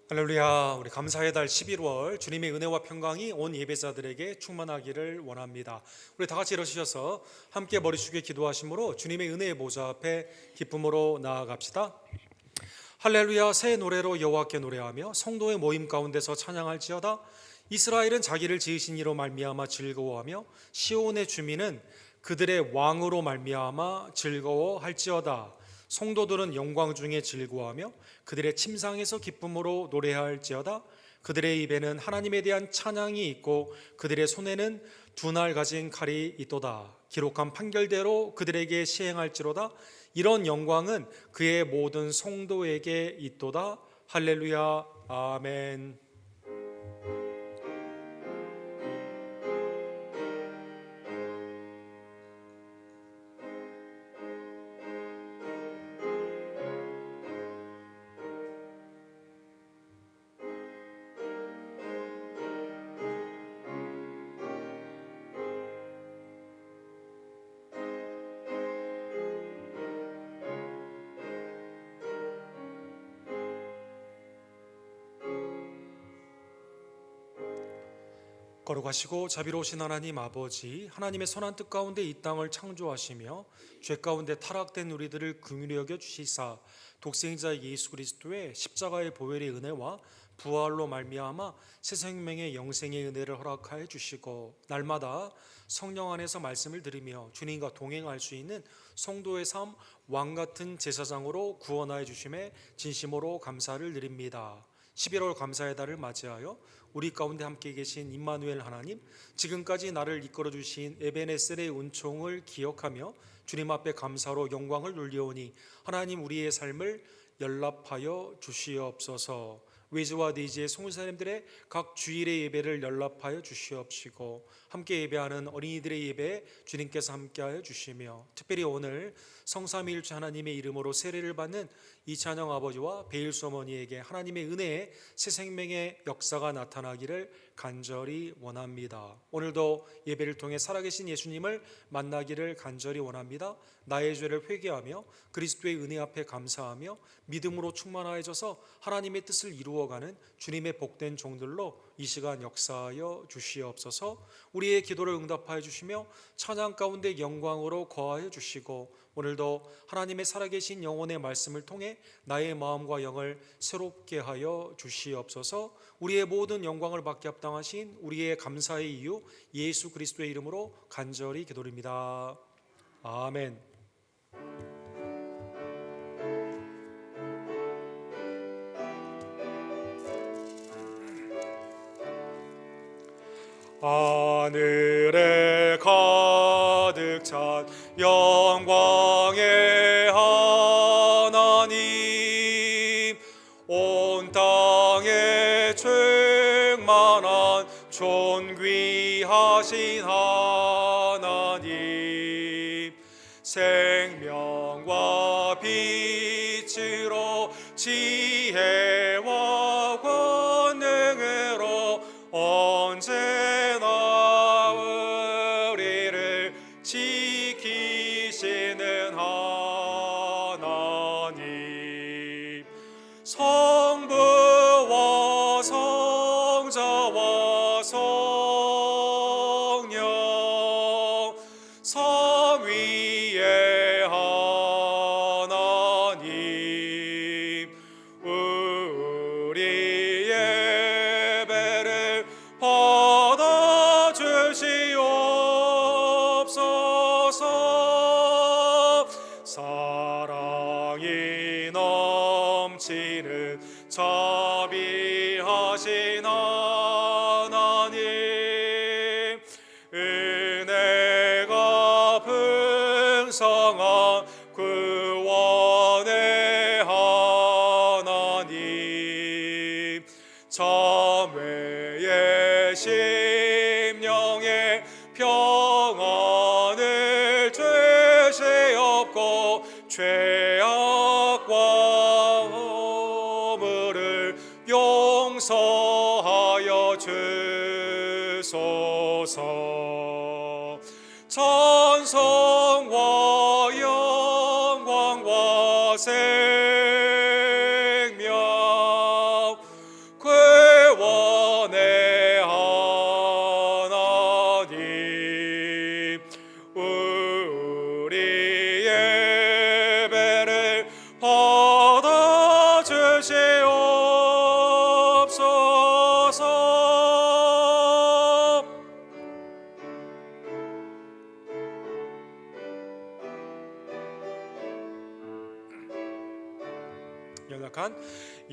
할렐루야. 우리 감사의 달 11월 주님의 은혜와 평강이 온 예배자들에게 충만하기를 원합니다. 우리 다 같이 일어서셔서 함께 머리 숙여 기도하심으로 주님의 은혜의 보좌 앞에 기쁨으로 나아갑시다. 할렐루야. 새 노래로 여호와께 노래하며 성도의 모임 가운데서 찬양할지어다. 이스라엘은 자기를 지으신 이로 말미암아 즐거워하며 시온의 주민은 그들의 왕으로 말미암아 즐거워할지어다. 성도들은 영광 중에 즐거워하며 그들의 침상에서 기쁨으로 노래할지어다. 그들의 입에는 하나님에 대한 찬양이 있고 그들의 손에는 두 날 가진 칼이 있도다. 기록한 판결대로 그들에게 시행할지로다. 이런 영광은 그의 모든 성도에게 있도다. 할렐루야. 아멘. 거룩하시고 자비로우신 하나님 아버지, 하나님의 선한 뜻 가운데 이 땅을 창조하시며 죄 가운데 타락된 우리들을 긍휼히 여겨 주시사 독생자 예수 그리스도의 십자가의 보혈의 은혜와 부활로 말미암아 새 생명의 영생의 은혜를 허락하여 주시고 날마다 성령 안에서 말씀을 들으며 주님과 동행할 수 있는 성도의 삶 왕같은 제사장으로 구원하여 주심에 진심으로 감사를 드립니다. 11월 감사의 달을 맞이하여 우리 가운데 함께 계신 임마누엘 하나님, 지금까지 나를 이끌어 주신 에베네셀의 은총을 기억하며 주님 앞에 감사로 영광을 돌려오니 하나님 우리의 삶을 연락하여 주시옵소서. 외지와 내지의 송사님들의 각 주일의 예배를 연락하여 주시옵시고 함께 예배하는 어린이들의 예배에 주님께서 함께하여 주시며 특별히 오늘 성삼위일체 하나님의 이름으로 세례를 받는 이찬영 아버지와 베일수 어머니에게 하나님의 은혜의 새 생명의 역사가 나타나기를 간절히 원합니다. 오늘도 예배를 통해 살아계신 예수님을 만나기를 간절히 원합니다. 나의 죄를 회개하며 그리스도의 은혜 앞에 감사하며 믿음으로 충만하여져서 하나님의 뜻을 이루어가는 주님의 복된 종들로 이 시간 역사하여 주시옵소서. 우리의 기도를 응답하여 주시며 찬양 가운데 영광으로 거하여 주시고 오늘도 하나님의 살아계신 영혼의 말씀을 통해 나의 마음과 영을 새롭게 하여 주시옵소서. 우리의 모든 영광을 받게 합당하신 우리의 감사의 이유 예수 그리스도의 이름으로 간절히 기도드립니다. 아멘. 하늘에 가득 찬 영광의 하나님, 온 땅에 충만한 존귀하신 하나님, 생명과 빛으로 지혜와 권능으로 언제나 우리를 지키시는 하나님, 성부와 성자와 성령 삼위의 하나님, 우리 예배를 받아 주시옵소서. 사랑이 넘치는 자비하신 하나님, 은혜가 풍성한 구원의 하나님, 참회의 심령의 평안을 주시옵고 죄악과 허물을 용서하여 주소서. 찬송과 영광과 생명 받아 주시옵소서.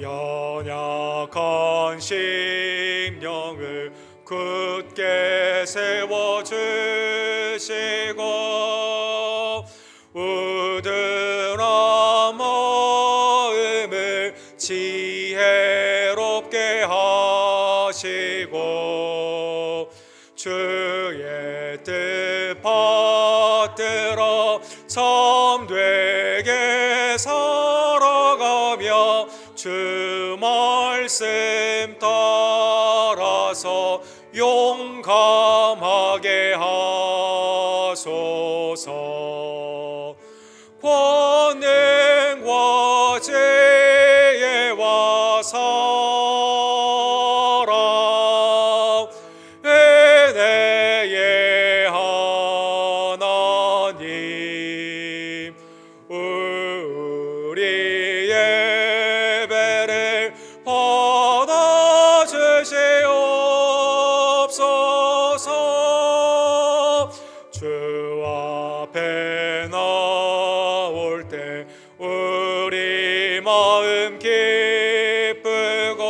연약한 심령을 굳게 세워주시고 우둔한 마음을 지혜롭게 하시고 주의 뜻 받들어 참되게 살아가며 주 말씀 따라서 용감하게 하소서. 권능과 지혜와 사랑 은혜의 하나님, 우리 예배를 받아 주시옵소서. 주 앞에 나올 때 우리 마음 기쁘고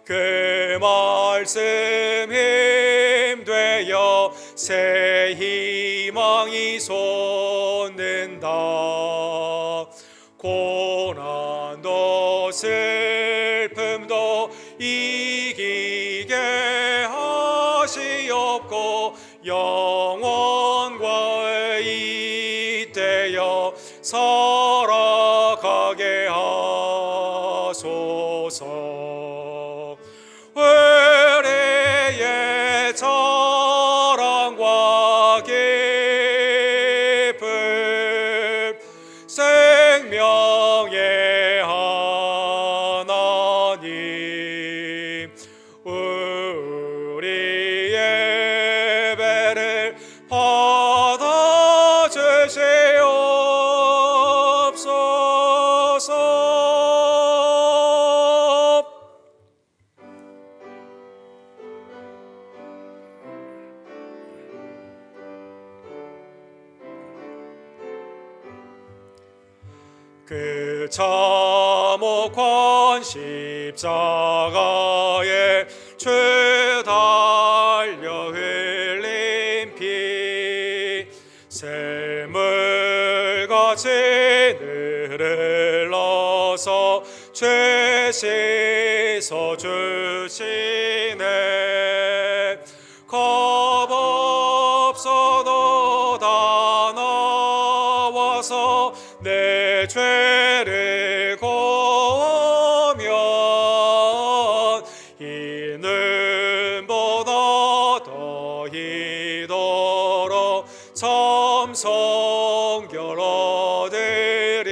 그 말씀 힘되어 새 희망이 솟는다. 고난도 슬픔도 이기게 하시옵고 영원과 잇대어 살아가게 하소서. 우리의 자랑과 기쁨 생명의 하나님, 우리 예배를 받아 주시옵소서. 그 참혹한 십자가에 주 달려 흘린 피 샘물같이 늘흘러서 죄 씻어 주시네. 겁 없어도 다 나와서 내 죄를 고하면 이는보다 더히도록 참 성결 얻으리.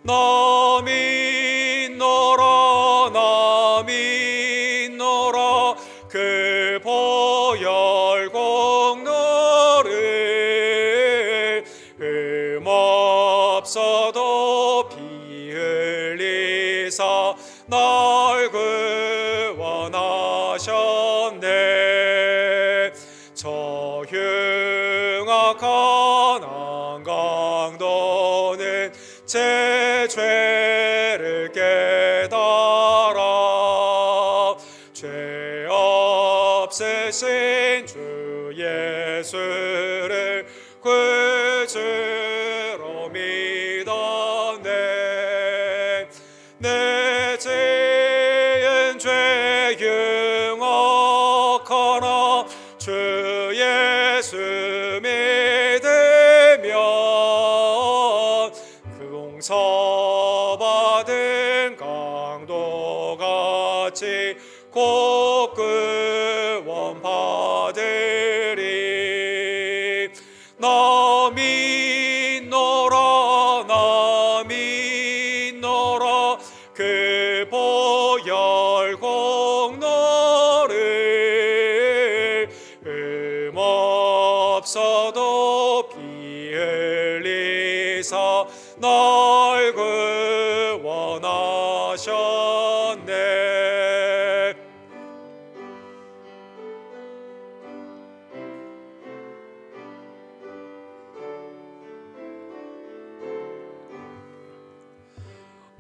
나 믿노라 그 보혈 공로를 없어도 피 흘리사 날 구원하셨네. 저 흉악한 안강도는 제 죄를 깨달아 죄 없으신 주 예수를 구주로 믿었네. 내 지은 죄 흉악하나 주 예수 믿으면 그 용서받은 강도같이 곧 구원 받으리. 나 믿노라 그 보혈 공로를 없어도 피 흘리 주시사 날 구원하셨네.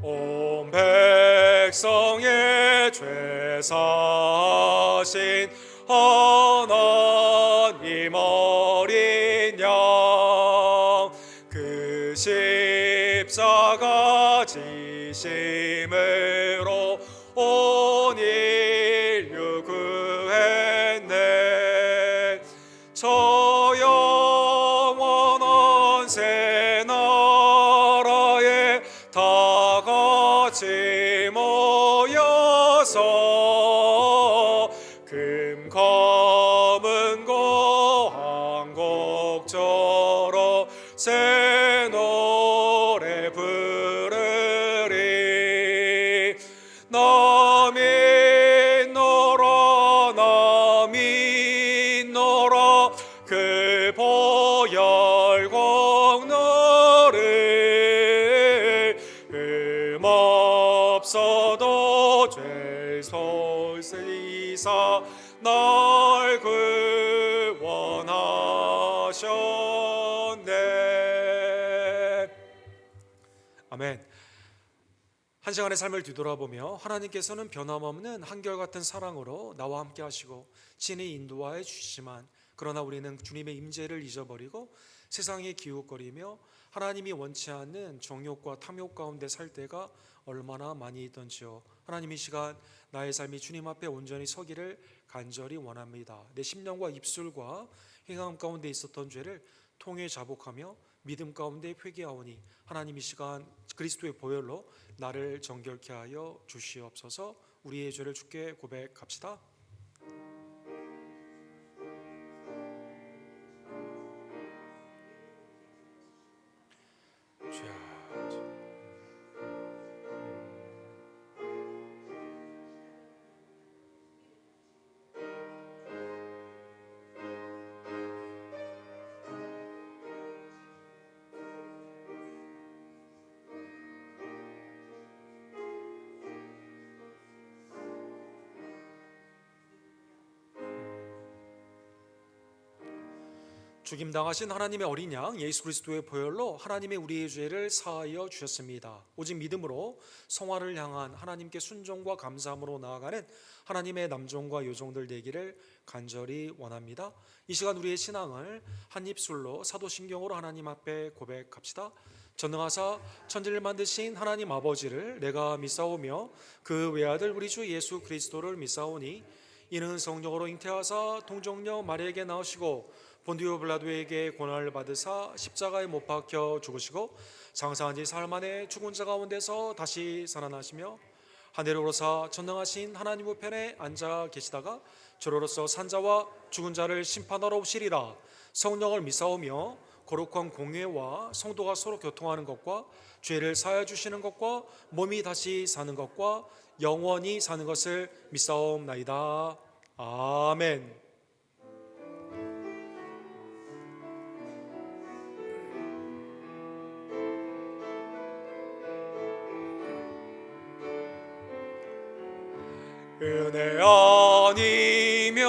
온 백성의 죄 사신 하나님 어린 양, 그 십자가 지심으로 온 인류 구했네. 저 영원한 새 나라에 다 같이 모여서 금 검은 거한 곡절어 새 노래 부르리. 남이 너라 남이 너라 그 보혈공 너를 없어도 죄 솔시사 날 구원하셨네. 아멘. 한 시간의 삶을 뒤돌아보며 하나님께서는 변함없는 한결같은 사랑으로 나와 함께 하시고 친히 인도하여 주시지만, 그러나 우리는 주님의 임재를 잊어버리고 세상에 기웃거리며 하나님이 원치 않는 정욕과 탐욕 가운데 살 때가 얼마나 많이 있던지요. 하나님, 이 시간 나의 삶이 주님 앞에 온전히 서기를 간절히 원합니다. 내 심령과 입술과 행함 가운데 있었던 죄를 통해 자복하며 믿음 가운데 회개하오니 하나님, 이 시간 그리스도의 보혈로 나를 정결케 하여 주시옵소서. 우리의 죄를 주께 고백합시다. 죽임당하신 하나님의 어린 양 예수 그리스도의 보혈로 하나님의 우리의 죄를 사하여 주셨습니다. 오직 믿음으로 성화를 향한 하나님께 순종과 감사함으로 나아가는 하나님의 남종과 여종들 되기를 간절히 원합니다. 이 시간 우리의 신앙을 한 입술로 사도신경으로 하나님 앞에 고백합시다. 전능하사 천지를 만드신 하나님 아버지를 내가 믿사오며 그 외아들 우리 주 예수 그리스도를 믿사오니 이는 성령으로 잉태하사 동정녀 마리아에게 나오시고 본디오 빌라도에게 고난을 받으사 십자가에 못 박혀 죽으시고 장사한 지 사흘 만에 죽은 자 가운데서 다시 살아나시며 하늘에 오르사 전능하신 하나님 우편에 앉아 계시다가 저로로서 산자와 죽은 자를 심판하러 오시리라. 성령을 믿사오며 거룩한 공회와 성도가 서로 교통하는 것과 죄를 사하여 주시는 것과 몸이 다시 사는 것과 영원히 사는 것을 믿사옵나이다. 아멘. 은혜 아니면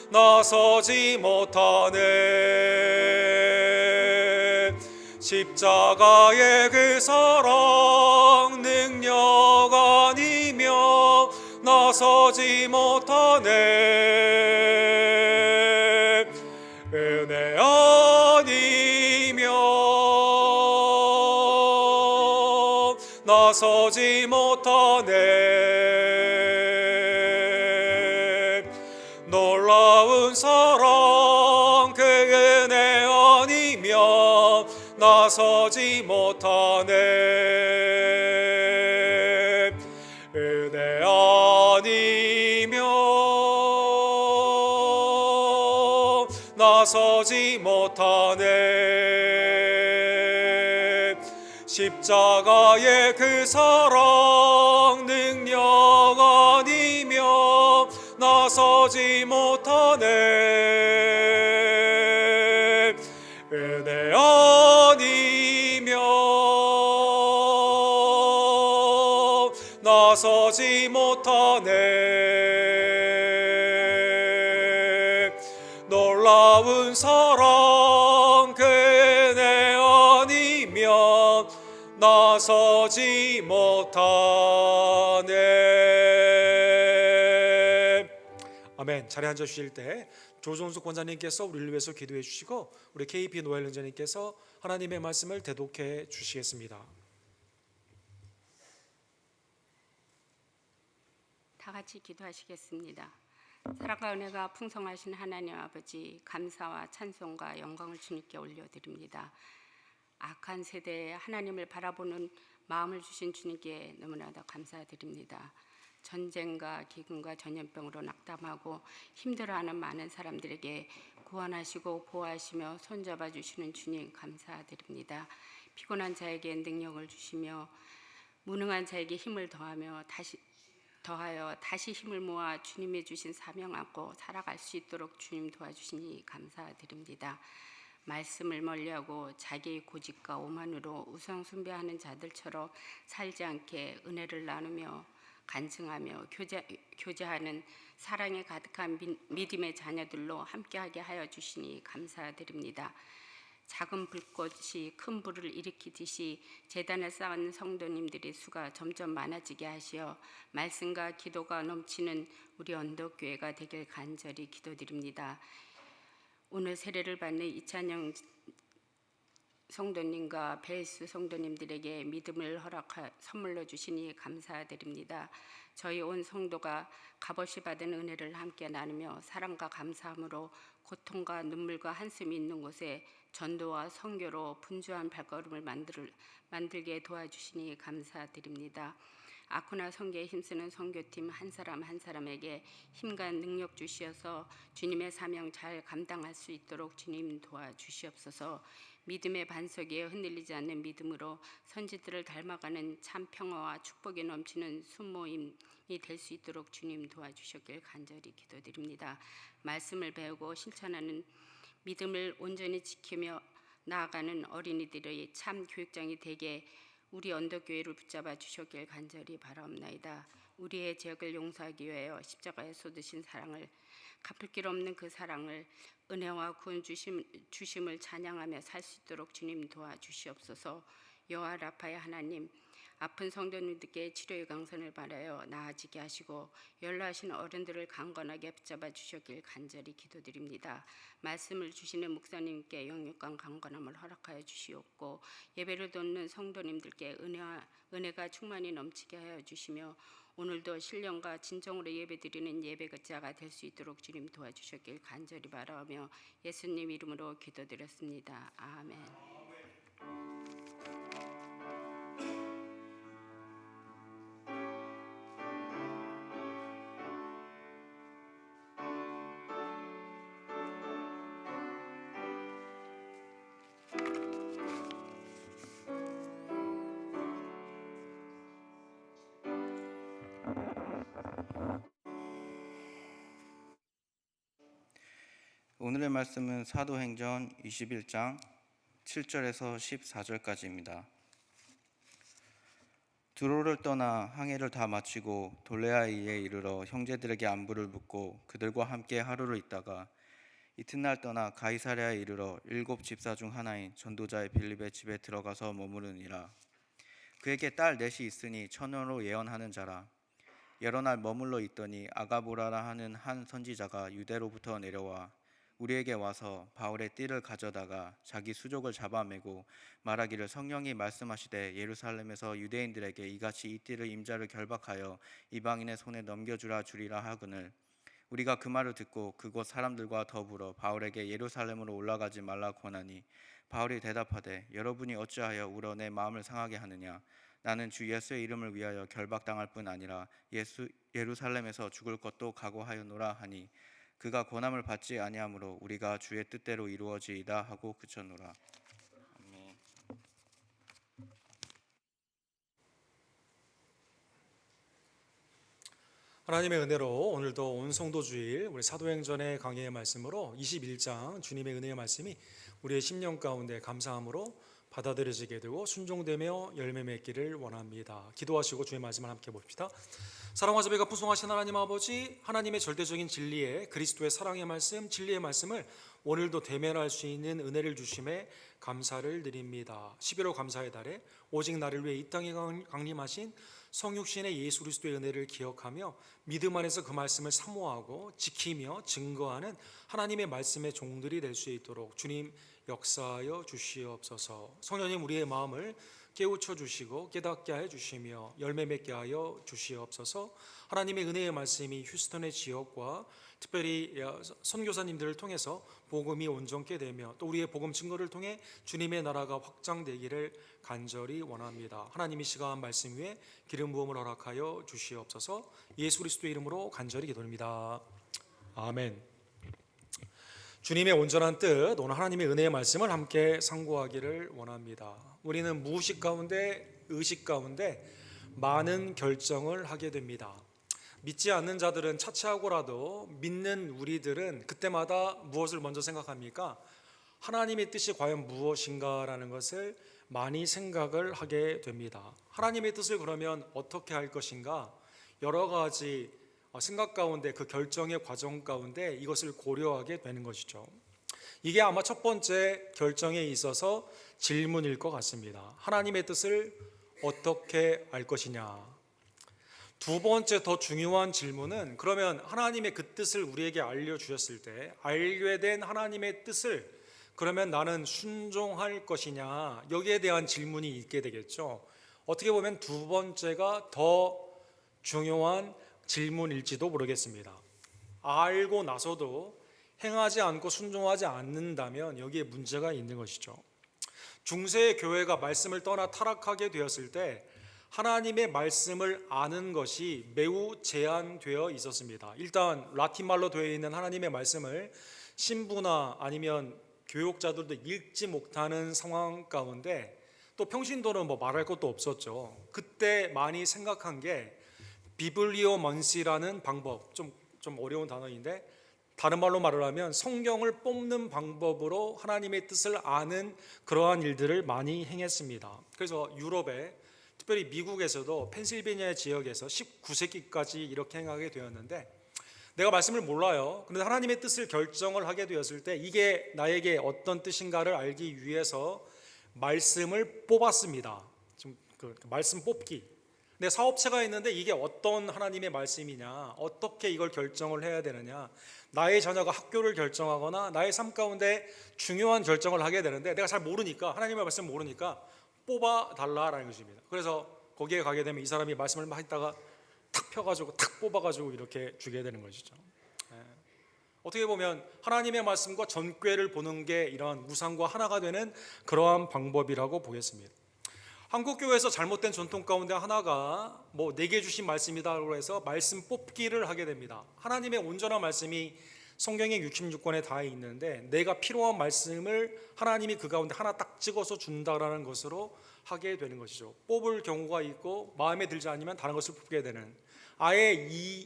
나서지 못하네. 십자가의 그 사랑 능력 아니면 나서지 못하네. 은혜 아니면 나서지 못하네. 놀라운 사랑 그 은혜 아니면 나서지 못하네. 은혜 아니면 나서지 못하네. 십자가의 그 사랑 능력 아니면 나서지 못하네. 은혜 아니면 나서지 못하네. 놀라운 사랑 그 은혜 아니면 나서지 못하네. 아멘. 자리에 앉아 주실 때 조종숙 권사님께서 우리를 위해서 기도해 주시고 우리 KP 노엘 은자님께서 하나님의 말씀을 대독해 주시겠습니다. 다 같이 기도하시겠습니다. 사랑과 은혜가 풍성하신 하나님 아버지, 감사와 찬송과 영광을 주님께 올려드립니다. 악한 세대에 하나님을 바라보는 마음을 주신 주님께 너무나도 감사드립니다. 전쟁과 기근과 전염병으로 낙담하고 힘들어하는 많은 사람들에게 구원하시고 보호하시며 손잡아 주시는 주님 감사드립니다. 피곤한 자에게 능력을 주시며 무능한 자에게 힘을 더하여 다시 힘을 모아 주님의 주신 사명 안고 살아갈 수 있도록 주님 도와주시니 감사드립니다. 말씀을 멀리하고 자기의 고집과 오만으로 우상숭배하는 자들처럼 살지 않게 은혜를 나누며 간증하며 교제하는 사랑에 가득한 믿음의 자녀들로 함께하게 하여 주시니 감사드립니다. 작은 불꽃이 큰 불을 일으키듯이 제단에 쌓은 성도님들의 수가 점점 많아지게 하시어 말씀과 기도가 넘치는 우리 언덕교회가 되길 간절히 기도드립니다. 오늘 세례를 받는 이찬영 성도님과 베이스 성도님들에게 믿음을 선물로 주시니 감사드립니다. 저희 온 성도가 값없이 받은 은혜를 함께 나누며 사랑과 감사함으로 고통과 눈물과 한숨이 있는 곳에 전도와 선교로 분주한 발걸음을 만들게 도와주시니 감사드립니다. 아쿠나 선교에 힘쓰는 선교팀 한 사람 한 사람에게 힘과 능력 주시어서 주님의 사명 잘 감당할 수 있도록 주님 도와주시옵소서. 믿음의 반석 위에 흔들리지 않는 믿음으로 선지들을 닮아가는 참 평화와 축복이 넘치는 순모임이 될 수 있도록 주님 도와주셨길 간절히 기도드립니다. 말씀을 배우고 실천하는 믿음을 온전히 지키며 나아가는 어린이들의 참 교육장이 되게 우리 언덕교회를 붙잡아 주셨길 간절히 바라옵나이다. 우리의 죄악을 용서하기 위하여 십자가에 쏟으신 사랑을, 갚을 길 없는 그 사랑을, 은혜와 구원 주심을 찬양하며 살 수 있도록 주님 도와주시옵소서. 여호와 라파의 하나님, 아픈 성도님들께 치료의 강선을 바라여 나아지게 하시고 연로하신 어른들을 강건하게 붙잡아 주셨길 간절히 기도드립니다. 말씀을 주시는 목사님께 영육과 강건함을 허락하여 주시옵고 예배를 돕는 성도님들께 은혜가 충만히 넘치게 하여 주시며 오늘도 신령과 진정으로 예배드리는 예배자가 될 수 있도록 주님 도와주셨길 간절히 바라며 예수님 이름으로 기도드렸습니다. 아멘. 오늘의 말씀은 사도행전 21장 7절에서 14절까지입니다. 두로를 떠나 항해를 다 마치고 돌레아이에 이르러 형제들에게 안부를 묻고 그들과 함께 하루를 있다가 이튿날 떠나 가이사랴에 이르러 7 집사 중 하나인 전도자의 빌립의 집에 들어가서 머무르니라. 그에게 딸 넷이 있으니 처녀로 예언하는 자라. 여러 날 머물러 있더니 아가보라라 하는 한 선지자가 유대로부터 내려와 우리에게 와서 바울의 띠를 가져다가 자기 수족을 잡아매고 말하기를 성령이 말씀하시되 예루살렘에서 유대인들에게 이같이 이 띠를 임자를 결박하여 이방인의 손에 넘겨주라 주리라 하거늘 우리가 그 말을 듣고 그곳 사람들과 더불어 바울에게 예루살렘으로 올라가지 말라 권하니 바울이 대답하되 여러분이 어찌하여 울어 내 마음을 상하게 하느냐 나는 주 예수의 이름을 위하여 결박당할 뿐 아니라 예루살렘에서 죽을 것도 각오하였노라 하니 그가 권함을 받지 아니하므로 우리가 주의 뜻대로 이루어지이다 하고 그쳤노라. 아멘. 하나님의 은혜로 오늘도 온 성도 주일 우리 사도행전의 강해의 말씀으로 21장 주님의 은혜의 말씀이 우리의 심령 가운데 감사함으로 받아들여지게 되고 순종되며 열매 맺기를 원합니다. 기도하시고 주의 말씀을 함께 봅시다. 사랑과 자비가 풍성하신 하나님 아버지, 하나님의 절대적인 진리에 그리스도의 사랑의 말씀, 진리의 말씀을 오늘도 대면할 수 있는 은혜를 주심에 감사를 드립니다. 11월 감사의 달에 오직 나를 위해 이 땅에 강림하신 성육신의 예수 그리스도의 은혜를 기억하며 믿음 안에서 그 말씀을 사모하고 지키며 증거하는 하나님의 말씀의 종들이 될 수 있도록 주님 역사하여 주시옵소서. 성령님, 우리의 마음을 깨우쳐 주시고 깨닫게 하여 주시며 열매 맺게 하여 주시옵소서. 하나님의 은혜의 말씀이 휴스턴의 지역과 특별히 선교사님들을 통해서 복음이 온전케 되며 또 우리의 복음 증거를 통해 주님의 나라가 확장되기를 간절히 원합니다. 하나님 이 시간 말씀 위에 기름 부음을 허락하여 주시옵소서. 예수 그리스도의 이름으로 간절히 기도합니다. 아멘. 주님의 온전한 뜻, 오늘 하나님의 은혜의 말씀을 함께 상고하기를 원합니다. 우리는 무의식 가운데, 의식 가운데 많은 결정을 하게 됩니다. 믿지 않는 자들은 차치하고라도 믿는 우리들은 그때마다 무엇을 먼저 생각합니까? 하나님의 뜻이 과연 무엇인가라는 것을 많이 생각을 하게 됩니다. 하나님의 뜻을 그러면 어떻게 할 것인가? 여러 가지 생각 가운데, 그 결정의 과정 가운데 이것을 고려하게 되는 것이죠. 이게 아마 첫 번째 결정에 있어서 질문일 것 같습니다. 하나님의 뜻을 어떻게 알 것이냐? 두 번째 더 중요한 질문은, 그러면 하나님의 그 뜻을 우리에게 알려주셨을 때 알게 된 하나님의 뜻을 그러면 나는 순종할 것이냐? 여기에 대한 질문이 있게 되겠죠. 어떻게 보면 두 번째가 더 중요한 질문일지도 모르겠습니다. 알고 나서도 행하지 않고 순종하지 않는다면 여기에 문제가 있는 것이죠. 중세의 교회가 말씀을 떠나 타락하게 되었을 때 하나님의 말씀을 아는 것이 매우 제한되어 있었습니다. 일단 라틴말로 되어 있는 하나님의 말씀을 신부나 아니면 교육자들도 읽지 못하는 상황 가운데 또 평신도는 말할 것도 없었죠. 그때 많이 생각한 게 비블리오먼시라는 방법, 좀 어려운 단어인데 다른 말로 말을 하면 성경을 뽑는 방법으로 하나님의 뜻을 아는 그러한 일들을 많이 행했습니다. 그래서 유럽에, 특별히 미국에서도 펜실베니아 지역에서 19세기까지 이렇게 행하게 되었는데, 내가 말씀을 몰라요. 그런데 하나님의 뜻을 결정을 하게 되었을 때 이게 나에게 어떤 뜻인가를 알기 위해서 말씀을 뽑았습니다. 좀 말씀 뽑기. 내 사업체가 있는데 이게 어떤 하나님의 말씀이냐, 어떻게 이걸 결정을 해야 되느냐, 나의 자녀가 학교를 결정하거나 나의 삶 가운데 중요한 결정을 하게 되는데 내가 잘 모르니까, 하나님의 말씀을 모르니까 뽑아달라라는 것입니다. 그래서 거기에 가게 되면 이 사람이 말씀을 막 했다가 탁 펴가지고 탁 뽑아가지고 이렇게 주게 되는 것이죠. 어떻게 보면 하나님의 말씀과 전궤를 보는 게 이러한 우상과 하나가 되는 그러한 방법이라고 보겠습니다. 한국교회에서 잘못된 전통 가운데 하나가 내게 주신 말씀이다라고 해서 말씀 뽑기를 하게 됩니다. 하나님의 온전한 말씀이 성경의 66권에 다 있는데 내가 필요한 말씀을 하나님이 그 가운데 하나 딱 찍어서 준다라는 것으로 하게 되는 것이죠. 뽑을 경우가 있고 마음에 들지 않으면 다른 것을 뽑게 되는, 아예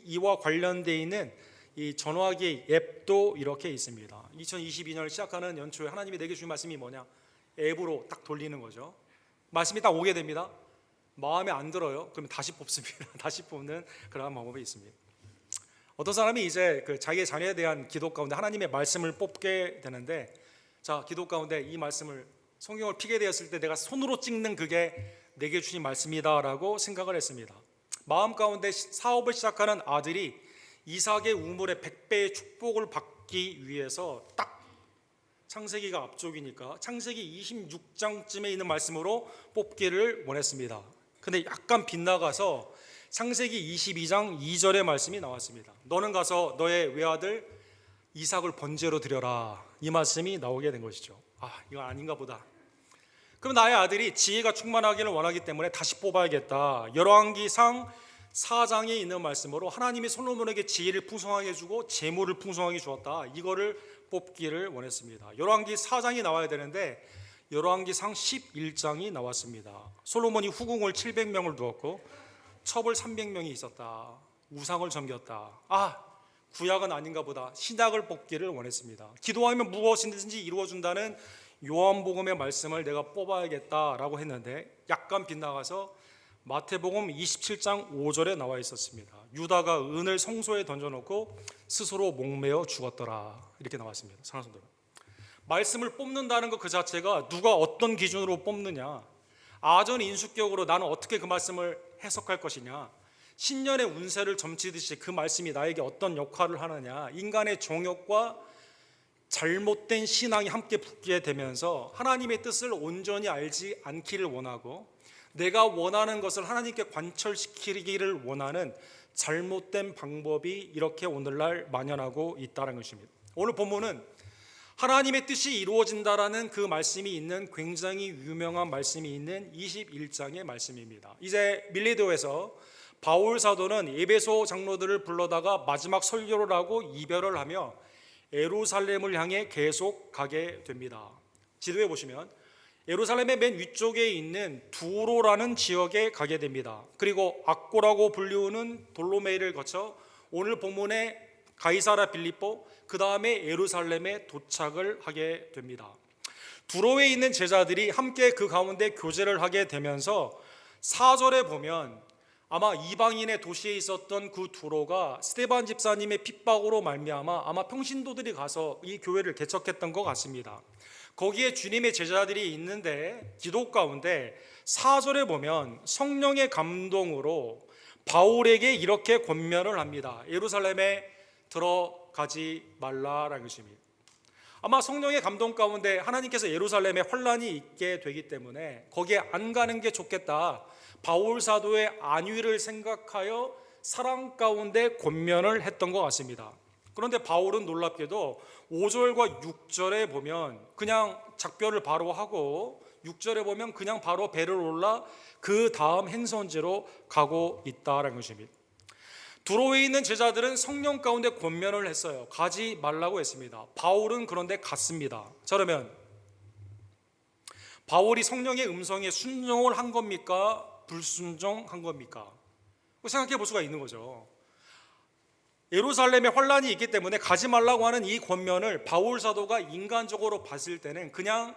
이와 관련되어 있는 이 전화기 앱도 이렇게 있습니다. 2022년을 시작하는 연초에 하나님이 내게 주신 말씀이 뭐냐? 앱으로 딱 돌리는 거죠. 말씀이 딱 오게 됩니다. 마음에 안 들어요. 그러면 다시 뽑습니다. 다시 뽑는 그런 방법이 있습니다. 어떤 사람이 이제 자기의 자녀에 대한 기도 가운데 하나님의 말씀을 뽑게 되는데, 자, 기도 가운데 이 말씀을, 성경을 피게 되었을 때 내가 손으로 찍는 그게 내게 주신 말씀이다라고 생각을 했습니다. 마음 가운데 사업을 시작하는 아들이 이삭의 우물에 100배의 축복을 받기 위해서 딱 창세기가 앞쪽이니까 창세기 26장쯤에 있는 말씀으로 뽑기를 원했습니다. 근데 약간 빗나가서 창세기 22장 2절의 말씀이 나왔습니다. 너는 가서 너의 외아들 이삭을 번제로 드려라. 이 말씀이 나오게 된 것이죠. 이거 아닌가 보다. 그럼 나의 아들이 지혜가 충만하기를 원하기 때문에 다시 뽑아야겠다. 열왕기상 4장에 있는 말씀으로 하나님이 솔로몬에게 지혜를 풍성하게 주고 재물을 풍성하게 주었다. 이거를 뽑기를 원했습니다. 열왕기 4장이 나와야 되는데 열왕기상 11장이 나왔습니다. 솔로몬이 후궁을 700명을 두었고 첩을 300명이 있었다. 우상을 섬겼다. 구약은 아닌가 보다. 신약을 뽑기를 원했습니다. 기도하면 무엇이든지 이루어준다는 요한복음의 말씀을 내가 뽑아야겠다라고 했는데 약간 빗나가서 마태복음 27장 5절에 나와 있었습니다. 유다가 은을 성소에 던져놓고 스스로 목매어 죽었더라, 이렇게 나왔습니다. 사랑하는 성도, 말씀을 뽑는다는 것 그 자체가 누가 어떤 기준으로 뽑느냐, 아전 인수격으로 나는 어떻게 그 말씀을 해석할 것이냐, 신년의 운세를 점치듯이 그 말씀이 나에게 어떤 역할을 하느냐, 인간의 정욕과 잘못된 신앙이 함께 붙게 되면서 하나님의 뜻을 온전히 알지 않기를 원하고 내가 원하는 것을 하나님께 관철시키기를 원하는 잘못된 방법이 이렇게 오늘날 만연하고 있다는 것입니다. 오늘 본문은 하나님의 뜻이 이루어진다라는 그 말씀이 있는 굉장히 유명한 말씀이 있는 21장의 말씀입니다. 이제 밀리도에서 바울 사도는 에베소 장로들을 불러다가 마지막 설교를 하고 이별을 하며 예루살렘을 향해 계속 가게 됩니다. 지도에 보시면 예루살렘의 맨 위쪽에 있는 두로라는 지역에 가게 됩니다. 그리고 악고라고 불리우는 돌로메이를 거쳐 오늘 본문의 가이사라 빌립보, 그 다음에 예루살렘에 도착을 하게 됩니다. 두로에 있는 제자들이 함께 그 가운데 교제를 하게 되면서 4절에 보면 아마 이방인의 도시에 있었던 그 두로가 스데반 집사님의 핍박으로 말미암아 아마 평신도들이 가서 이 교회를 개척했던 것 같습니다. 거기에 주님의 제자들이 있는데 기도 가운데 4절에 보면 성령의 감동으로 바울에게 이렇게 권면을 합니다. 예루살렘에 들어가지 말라라는 것입니다. 아마 성령의 감동 가운데 하나님께서 예루살렘에 환란이 있게 되기 때문에 거기에 안 가는 게 좋겠다, 바울 사도의 안위를 생각하여 사랑 가운데 권면을 했던 것 같습니다. 그런데 바울은 놀랍게도 5절과 6절에 보면 그냥 작별을 바로 하고 6절에 보면 그냥 바로 배를 올라 그 다음 행선지로 가고 있다는 것입니다. 두로에 있는 제자들은 성령 가운데 권면을 했어요. 가지 말라고 했습니다. 바울은 그런데 갔습니다. 자, 그러면 바울이 성령의 음성에 순종을 한 겁니까? 불순종한 겁니까? 생각해 볼 수가 있는 거죠. 예루살렘에 환란이 있기 때문에 가지 말라고 하는 이 권면을 바울 사도가 인간적으로 봤을 때는 그냥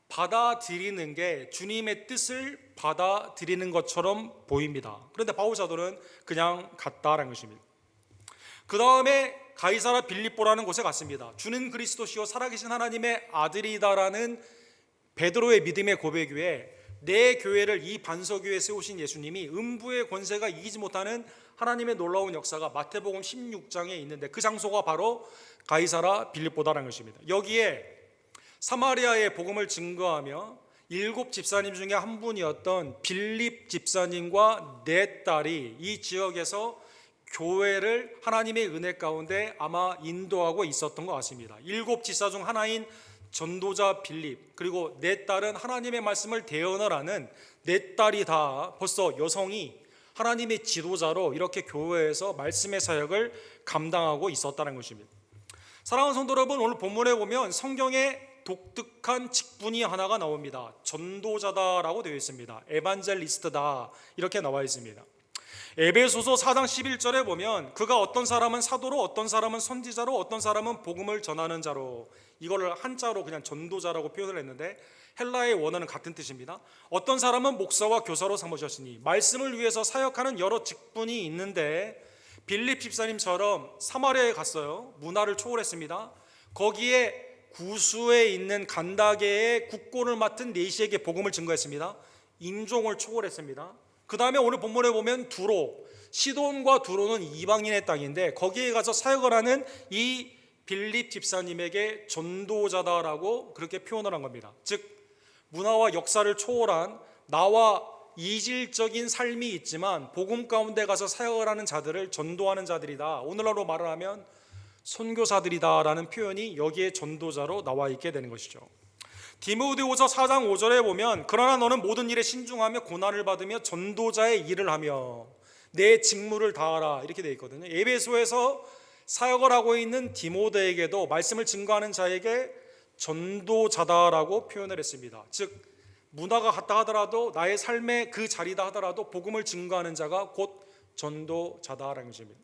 받아들이는 게 주님의 뜻을 받아들이는 것처럼 보입니다. 그런데 바울 사도는 그냥 갔다라는 것입니다. 그 다음에 가이사라 빌립보라는 곳에 갔습니다. 주는 그리스도시요 살아계신 하나님의 아들이다라는 베드로의 믿음의 고백 위에 내 교회를 이 반석위에 세우신 예수님이 음부의 권세가 이기지 못하는 하나님의 놀라운 역사가 마태복음 16장에 있는데 그 장소가 바로 가이사라 빌립보다라는 것입니다. 여기에 사마리아의 복음을 증거하며 7 집사님 중에 한 분이었던 빌립 집사님과 네 딸이 이 지역에서 교회를 하나님의 은혜 가운데 아마 인도하고 있었던 것 같습니다. 7 집사 중 하나인 전도자 빌립, 그리고 네 딸은 하나님의 말씀을 대언하는 네 딸이 다 벌써 여성이 하나님의 지도자로 이렇게 교회에서 말씀의 사역을 감당하고 있었다는 것입니다. 사랑하는 성도 여러분, 오늘 본문에 보면 성경에 독특한 직분이 하나가 나옵니다. 전도자다라고 되어 있습니다. 에반젤리스트다 이렇게 나와 있습니다. 에베소서 4장 11절에 보면 그가 어떤 사람은 사도로, 어떤 사람은 선지자로, 어떤 사람은 복음을 전하는 자로, 이거를 한자로 그냥 전도자라고 표현을 했는데 헬라의 원어는 같은 뜻입니다. 어떤 사람은 목사와 교사로 삼으셨으니, 말씀을 위해서 사역하는 여러 직분이 있는데 빌립 집사님처럼 사마리아에 갔어요. 문화를 초월했습니다. 거기에 구수에 있는 간다게의 국권을 맡은 네시에게 복음을 증거했습니다. 인종을 초월했습니다. 그 다음에 오늘 본문에 보면 두로, 시돈과 두로는 이방인의 땅인데 거기에 가서 사역을 하는 이 빌립 집사님에게 전도자다라고 그렇게 표현을 한 겁니다. 즉 문화와 역사를 초월한 나와 이질적인 삶이 있지만 복음 가운데 가서 사역을 하는 자들을 전도하는 자들이다, 오늘날로 말을 하면 선교사들이다라는 표현이 여기에 전도자로 나와 있게 되는 것이죠. 디모데후서 4장 5절에 보면 그러나 너는 모든 일에 신중하며 고난을 받으며 전도자의 일을 하며 내 직무를 다하라 이렇게 되어 있거든요. 에베소에서 사역을 하고 있는 디모데에게도 말씀을 증거하는 자에게 전도자다라고 표현을 했습니다. 즉 문화가 같다 하더라도 나의 삶의 그 자리다 하더라도 복음을 증거하는 자가 곧 전도자다라는 것입니다.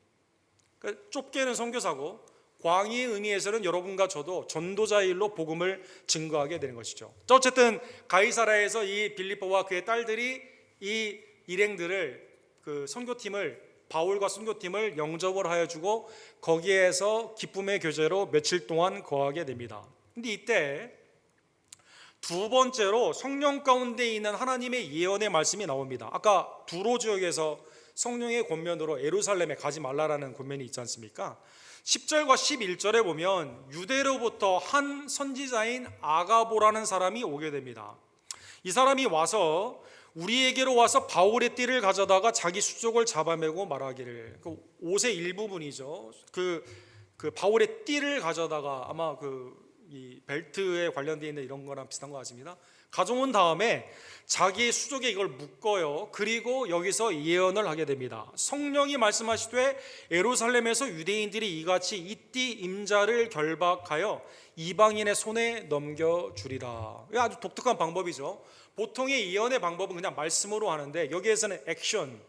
그러니까 좁게는 선교사고 광의의 의미에서는 여러분과 저도 전도자의 일로 복음을 증거하게 되는 것이죠. 자, 어쨌든 가이사라에서 이 빌립보와 그의 딸들이 이 일행들을 그 선교팀을 바울과 선교팀을 영접을 하여 주고 거기에서 기쁨의 교제로 며칠 동안 거하게 됩니다. 근데 이때 두 번째로 성령 가운데 있는 하나님의 예언의 말씀이 나옵니다. 아까 두로 지역에서 성령의 권면으로 예루살렘에 가지 말라라는 권면이 있지 않습니까? 10절과 11절에 보면 유대로부터 한 선지자인 아가보라는 사람이 오게 됩니다. 이 사람이 와서 우리에게로 와서 바울의 띠를 가져다가 자기 수족을 잡아매고 말하기를, 그 옷의 일부분이죠. 그 바울의 띠를 가져다가 아마 이 벨트에 관련되어 있는 이런 거랑 비슷한 거 같습니다. 가져온 다음에 자기의 수족에 이걸 묶어요. 그리고 여기서 예언을 하게 됩니다. 성령이 말씀하시되 예루살렘에서 유대인들이 이같이 이 띠 임자를 결박하여 이방인의 손에 넘겨주리라. 아주 독특한 방법이죠. 보통의 예언의 방법은 그냥 말씀으로 하는데 여기에서는 액션,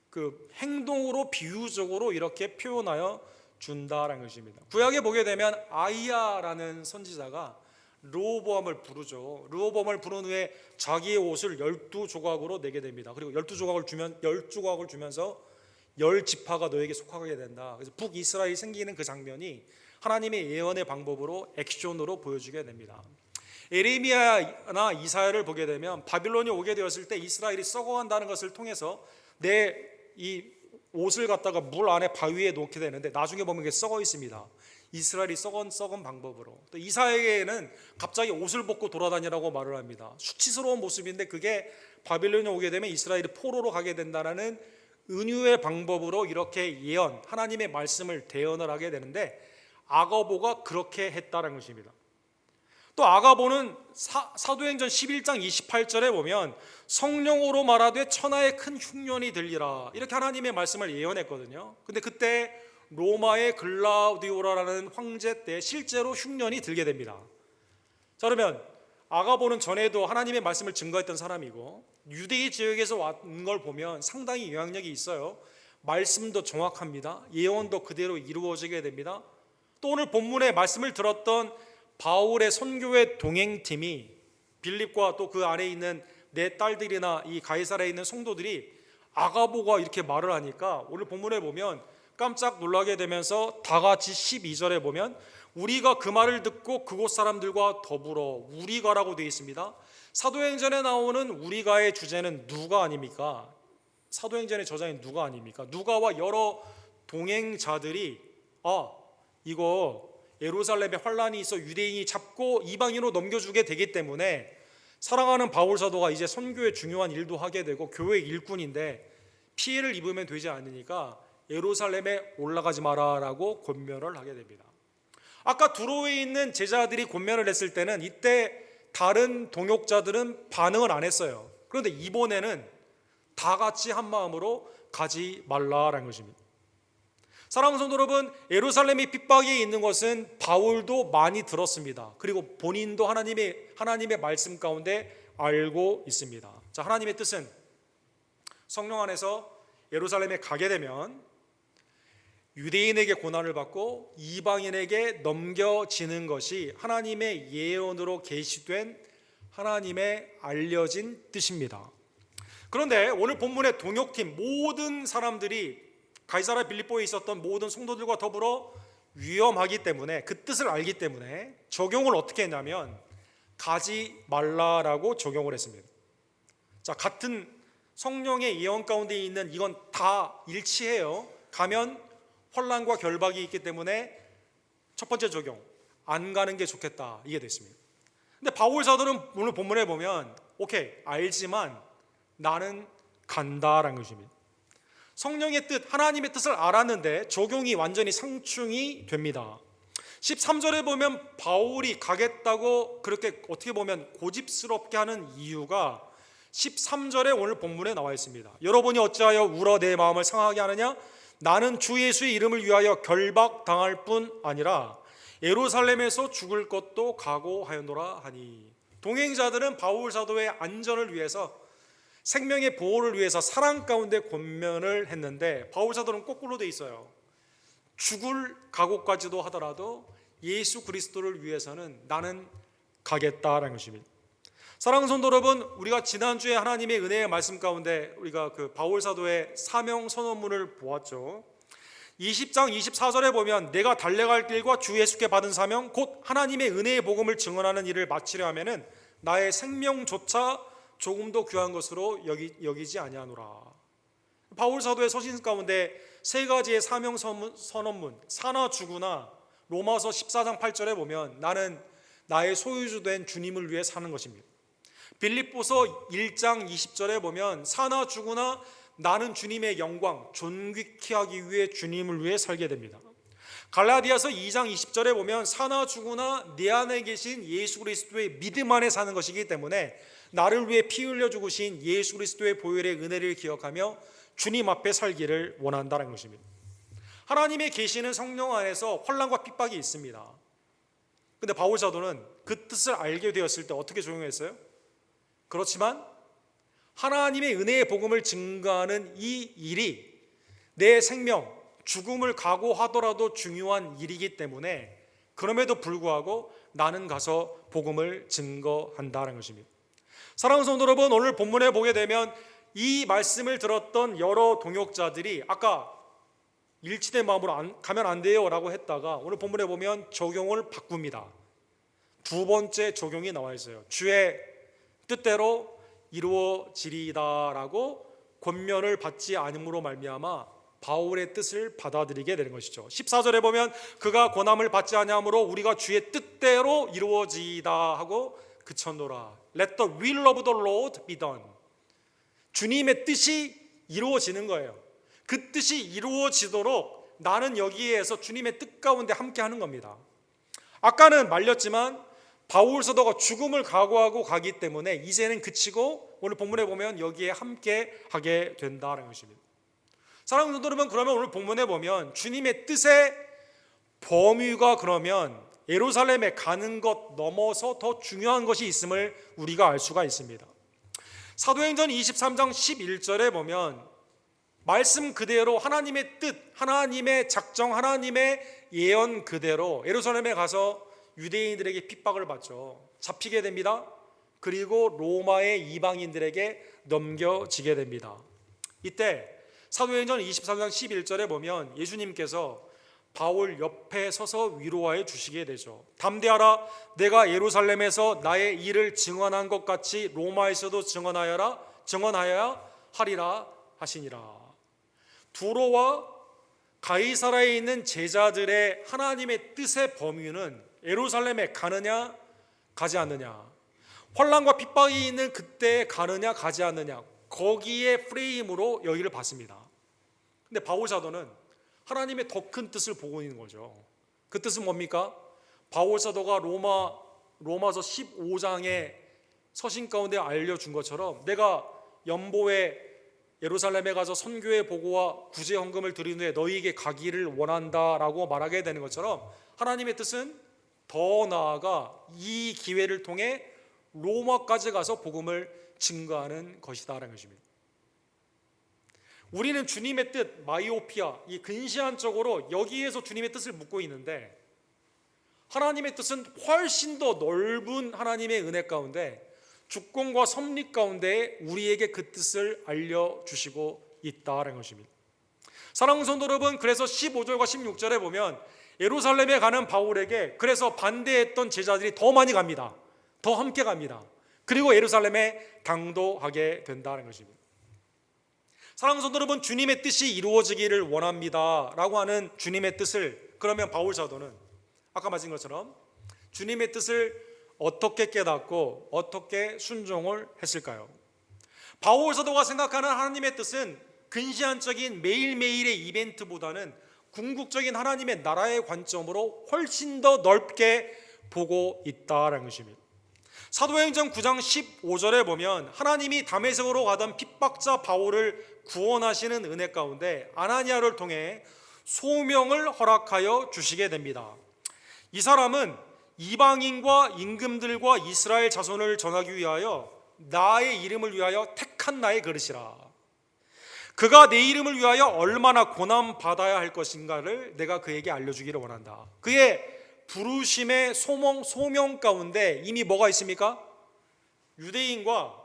그 행동으로 비유적으로 이렇게 표현하여 준다라는 것입니다. 구약에 보게 되면 아이야라는 선지자가 르호보암을 부르죠. 르호보암을 부른 후에 자기의 옷을 12조각으로 내게 됩니다. 그리고 12조각을 주면서 10지파가 너에게 속하게 된다. 그래서 북이스라엘이 생기는 그 장면이 하나님의 예언의 방법으로 액션으로 보여주게 됩니다. 에레미야나 이사야를 보게 되면 바빌론이 오게 되었을 때 이스라엘이 썩어간다는 것을 통해서 내 이 옷을 갖다가 물 안에 바위에 놓게 되는데 나중에 보면 그게 썩어 있습니다. 이스라엘이 썩은 방법으로. 또 이사야에게는 갑자기 옷을 벗고 돌아다니라고 말을 합니다. 수치스러운 모습인데 그게 바빌론에 오게 되면 이스라엘이 포로로 가게 된다는 은유의 방법으로 이렇게 예언, 하나님의 말씀을 대언을 하게 되는데 아가보가 그렇게 했다는 것입니다. 또 아가보는 사도행전 11장 28절에 보면 성령으로 말하되 천하에 큰 흉년이 들리라 이렇게 하나님의 말씀을 예언했거든요. 근데 그때 로마의 글라우디오라는 황제 때 실제로 흉년이 들게 됩니다. 자, 그러면 아가보는 전에도 하나님의 말씀을 증거했던 사람이고 유대의 지역에서 온 걸 보면 상당히 영향력이 있어요. 말씀도 정확합니다. 예언도 그대로 이루어지게 됩니다. 또 오늘 본문의 말씀을 들었던 바울의 선교의 동행팀이 빌립과 또 그 안에 있는 내 딸들이나 이 가이사라에 있는 성도들이 아가보가 이렇게 말을 하니까 오늘 본문에 보면 깜짝 놀라게 되면서 다 같이 12절에 보면 우리가 그 말을 듣고 그곳 사람들과 더불어 우리가라고 되어 있습니다. 사도행전에 나오는 우리가의 주제는 누가 아닙니까? 사도행전의 저자인 누가 아닙니까? 누가와 여러 동행자들이 이거 예루살렘에 환란이 있어 유대인이 잡고 이방인으로 넘겨주게 되기 때문에 사랑하는 바울 사도가 이제 선교의 중요한 일도 하게 되고 교회 일꾼인데 피해를 입으면 되지 않으니까 예루살렘에 올라가지 마라라고 권면을 하게 됩니다. 아까 두로에 있는 제자들이 권면을 했을 때는 이때 다른 동역자들은 반응을 안 했어요. 그런데 이번에는 다 같이 한 마음으로 가지 말라라는 것입니다. 사랑하는 성도 여러분, 예루살렘이 핍박이 있는 것은 바울도 많이 들었습니다. 그리고 본인도 하나님의 말씀 가운데 알고 있습니다. 자, 하나님의 뜻은 성령 안에서 예루살렘에 가게 되면 유대인에게 고난을 받고 이방인에게 넘겨지는 것이 하나님의 예언으로 계시된 하나님의 알려진 뜻입니다. 그런데 오늘 본문의 동역팀 모든 사람들이 가이사라 빌립보에 있었던 모든 성도들과 더불어 위험하기 때문에 그 뜻을 알기 때문에 적용을 어떻게 했냐면 가지 말라라고 적용을 했습니다. 자, 같은 성령의 예언 가운데 있는 이건 다 일치해요. 가면 환난과 결박이 있기 때문에 첫 번째 적용, 안 가는 게 좋겠다, 이게 됐습니다. 근데 바울 사도는 오늘 본문에 보면 오케이, 알지만 나는 간다라는 것입니다. 성령의 뜻, 하나님의 뜻을 알았는데 적용이 완전히 상충이 됩니다. 13절에 보면 바울이 가겠다고 그렇게 어떻게 보면 고집스럽게 하는 이유가 13절에 오늘 본문에 나와 있습니다. 여러분이 어찌하여 울어 내 마음을 상하게 하느냐? 나는 주 예수의 이름을 위하여 결박당할 뿐 아니라 예루살렘에서 죽을 것도 각오하였노라 하니. 동행자들은 바울 사도의 안전을 위해서, 생명의 보호를 위해서 사랑 가운데 권면을 했는데 바울 사도는 거꾸로 돼 있어요. 죽을 각오까지도 하더라도 예수 그리스도를 위해서는 나는 가겠다라는 것입니다. 사랑하는 성도 여러분, 우리가 지난주에 하나님의 은혜의 말씀 가운데 우리가 그 바울 사도의 사명 선언문을 보았죠. 20장 24절에 보면 내가 달려갈 길과 주 예수께 받은 사명 곧 하나님의 은혜의 복음을 증언하는 일을 마치려 하면은 나의 생명조차 조금도 귀한 것으로 여기지 아니하노라. 바울 사도의 서신 가운데 세 가지의 사명 선언문, 사나 죽으나 로마서 14장 8절에 보면 나는 나의 소유주된 주님을 위해 사는 것입니다. 빌립보서 1장 20절에 보면 사나 죽으나 나는 주님의 영광 존귀케 하기 위해 주님을 위해 살게 됩니다. 갈라디아서 2장 20절에 보면 사나 죽으나 내 안에 계신 예수 그리스도의 믿음 안에 사는 것이기 때문에 나를 위해 피 흘려 죽으신 예수 그리스도의 보혈의 은혜를 기억하며 주님 앞에 살기를 원한다는 것입니다. 하나님의 계시는 성령 안에서 환난과 핍박이 있습니다. 근데 바울 사도는 그 뜻을 알게 되었을 때 어떻게 적용했어요? 그렇지만 하나님의 은혜의 복음을 증거하는 이 일이 내 생명, 죽음을 각오하더라도 중요한 일이기 때문에 그럼에도 불구하고 나는 가서 복음을 증거한다는 것입니다. 사랑하는 성도 여러분, 오늘 본문에 보게 되면 이 말씀을 들었던 여러 동역자들이 아까 일치된 마음으로 가면 안 돼요 라고 했다가 오늘 본문에 보면 적용을 바꿉니다. 두 번째 적용이 나와 있어요. 주의 뜻대로 이루어지리다 라고 권면을 받지 않음으로 말미암아 바울의 뜻을 받아들이게 되는 것이죠. 14절에 보면 그가 권함을 받지 아니하므로 우리가 주의 뜻대로 이루어지다 하고 그쳤노라. Let the will of the Lord be done. 주님의 뜻이 이루어지는 거예요. 그 뜻이 이루어지도록 나는 여기에서 주님의 뜻 가운데 함께 하는 겁니다. 아까는 말렸지만 바울 사도가 죽음을 각오하고 가기 때문에 이제는 그치고 오늘 본문에 보면 여기에 함께 하게 된다는 것입니다. 사랑하는 성도 여러분, 그러면 오늘 본문에 보면 주님의 뜻의 범위가 그러면 예루살렘에 가는 것 넘어서 더 중요한 것이 있음을 우리가 알 수가 있습니다. 사도행전 23장 11절에 보면 말씀 그대로 하나님의 뜻, 하나님의 작정, 하나님의 예언 그대로 예루살렘에 가서 유대인들에게 핍박을 받죠. 잡히게 됩니다. 그리고 로마의 이방인들에게 넘겨지게 됩니다. 이때 사도행전 23장 11절에 보면 예수님께서 바울 옆에 서서 위로하여 주시게 되죠. 담대하라, 내가 예루살렘에서 나의 일을 증언한 것 같이 로마에서도 증언하여야 하리라 하시니라. 두로와 가이사라에 있는 제자들의 하나님의 뜻의 범위는 예루살렘에 가느냐 가지 않느냐, 환난과 핍박이 있는 그때에 가느냐 가지 않느냐, 거기에 프레임으로 여기를 봤습니다. 근데 바울 사도는 하나님의 더 큰 뜻을 보고 있는 거죠. 그 뜻은 뭡니까? 바울 사도가 로마서 15장의 서신 가운데 알려준 것처럼 내가 연보에 예루살렘에 가서 선교의 보고와 구제 헌금을 드린 후에 너희에게 가기를 원한다라고 말하게 되는 것처럼 하나님의 뜻은 더 나아가 이 기회를 통해 로마까지 가서 복음을 증거하는 것이다라는 것입니다. 우리는 주님의 뜻, 마이오피아, 이 근시안적으로 여기에서 주님의 뜻을 묻고 있는데 하나님의 뜻은 훨씬 더 넓은 하나님의 은혜 가운데 주권과 섭리 가운데 우리에게 그 뜻을 알려주시고 있다는 것입니다. 사랑하는 성도 여러분, 그래서 15절과 16절에 보면 예루살렘에 가는 바울에게 그래서 반대했던 제자들이 더 많이 갑니다. 더 함께 갑니다. 그리고 예루살렘에 당도하게 된다는 것입니다. 사랑하는 성도 여러분, 주님의 뜻이 이루어지기를 원합니다 라고 하는 주님의 뜻을 그러면 바울 사도는 아까 말씀 것처럼 주님의 뜻을 어떻게 깨닫고 어떻게 순종을 했을까요? 바울 사도가 생각하는 하나님의 뜻은 근시안적인 매일매일의 이벤트보다는 궁극적인 하나님의 나라의 관점으로 훨씬 더 넓게 보고 있다는 것입니다. 사도행전 9장 15절에 보면 하나님이 다메섹으로 가던 핍박자 바울을 구원하시는 은혜 가운데 아나니아를 통해 소명을 허락하여 주시게 됩니다. 이 사람은 이방인과 임금들과 이스라엘 자손을 전하기 위하여 나의 이름을 위하여 택한 나의 그릇이라. 그가 내 이름을 위하여 얼마나 고난받아야 할 것인가를 내가 그에게 알려주기를 원한다. 그의 부르심의 소명 가운데 이미 뭐가 있습니까? 유대인과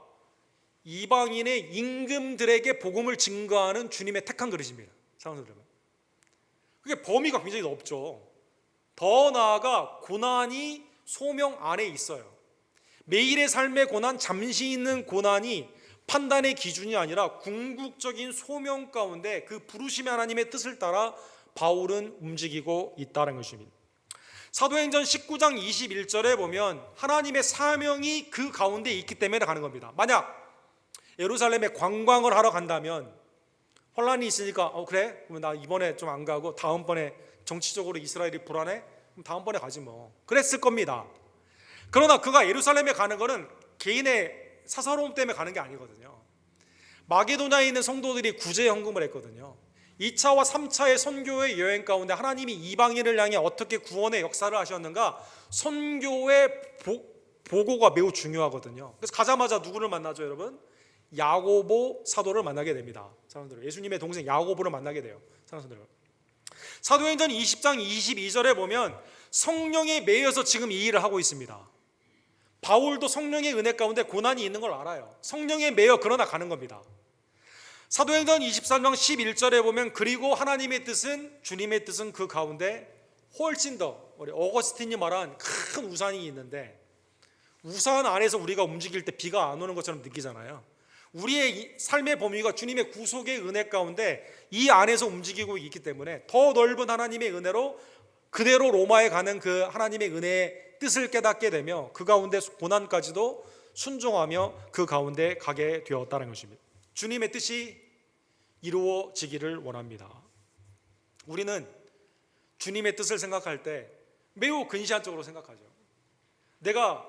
이방인의 임금들에게 복음을 증거하는 주님의 택한 그릇입니다. 사랑하는 여러분, 그게 범위가 굉장히 넓죠. 더 나아가 고난이 소명 안에 있어요. 매일의 삶의 고난, 잠시 있는 고난이 판단의 기준이 아니라 궁극적인 소명 가운데 그 부르심의 하나님의 뜻을 따라 바울은 움직이고 있다는 것입니다. 사도행전 19장 21절에 보면 하나님의 사명이 그 가운데 있기 때문에 가는 겁니다. 만약 예루살렘에 관광을 하러 간다면 혼란이 있으니까 그래? 그러면 나 이번에 좀 안 가고 다음번에 정치적으로 이스라엘이 불안해? 그럼 다음번에 가지 뭐. 그랬을 겁니다. 그러나 그가 예루살렘에 가는 것은 개인의 사사로움 때문에 가는 게 아니거든요. 마게도냐에 있는 성도들이 구제 헌금을 했거든요. 2차와 3차의 선교의 여행 가운데 하나님이 이방인을 향해 어떻게 구원의 역사를 하셨는가, 선교의 보고가 매우 중요하거든요. 그래서 가자마자 누구를 만나죠, 여러분? 야고보 사도를 만나게 됩니다. 사람들, 예수님의 동생 야고보를 만나게 돼요. 사람들, 사도행전 20장 22절에 보면 성령에 매여서 지금 이 일을 하고 있습니다. 바울도 성령의 은혜 가운데 고난이 있는 걸 알아요. 성령에 매여 그러나 가는 겁니다. 사도행전 23장 11절에 보면 그리고 하나님의 뜻은, 주님의 뜻은 그 가운데 훨씬 더, 우리 어거스틴이 말한 큰 우산이 있는데 우산 안에서 우리가 움직일 때 비가 안 오는 것처럼 느끼잖아요. 우리의 삶의 범위가 주님의 구속의 은혜 가운데 이 안에서 움직이고 있기 때문에 더 넓은 하나님의 은혜로 그대로 로마에 가는 그 하나님의 은혜의 뜻을 깨닫게 되며 그 가운데 고난까지도 순종하며 그 가운데 가게 되었다는 것입니다. 주님의 뜻이 이루어지기를 원합니다. 우리는 주님의 뜻을 생각할 때 매우 근시안적으로 생각하죠. 내가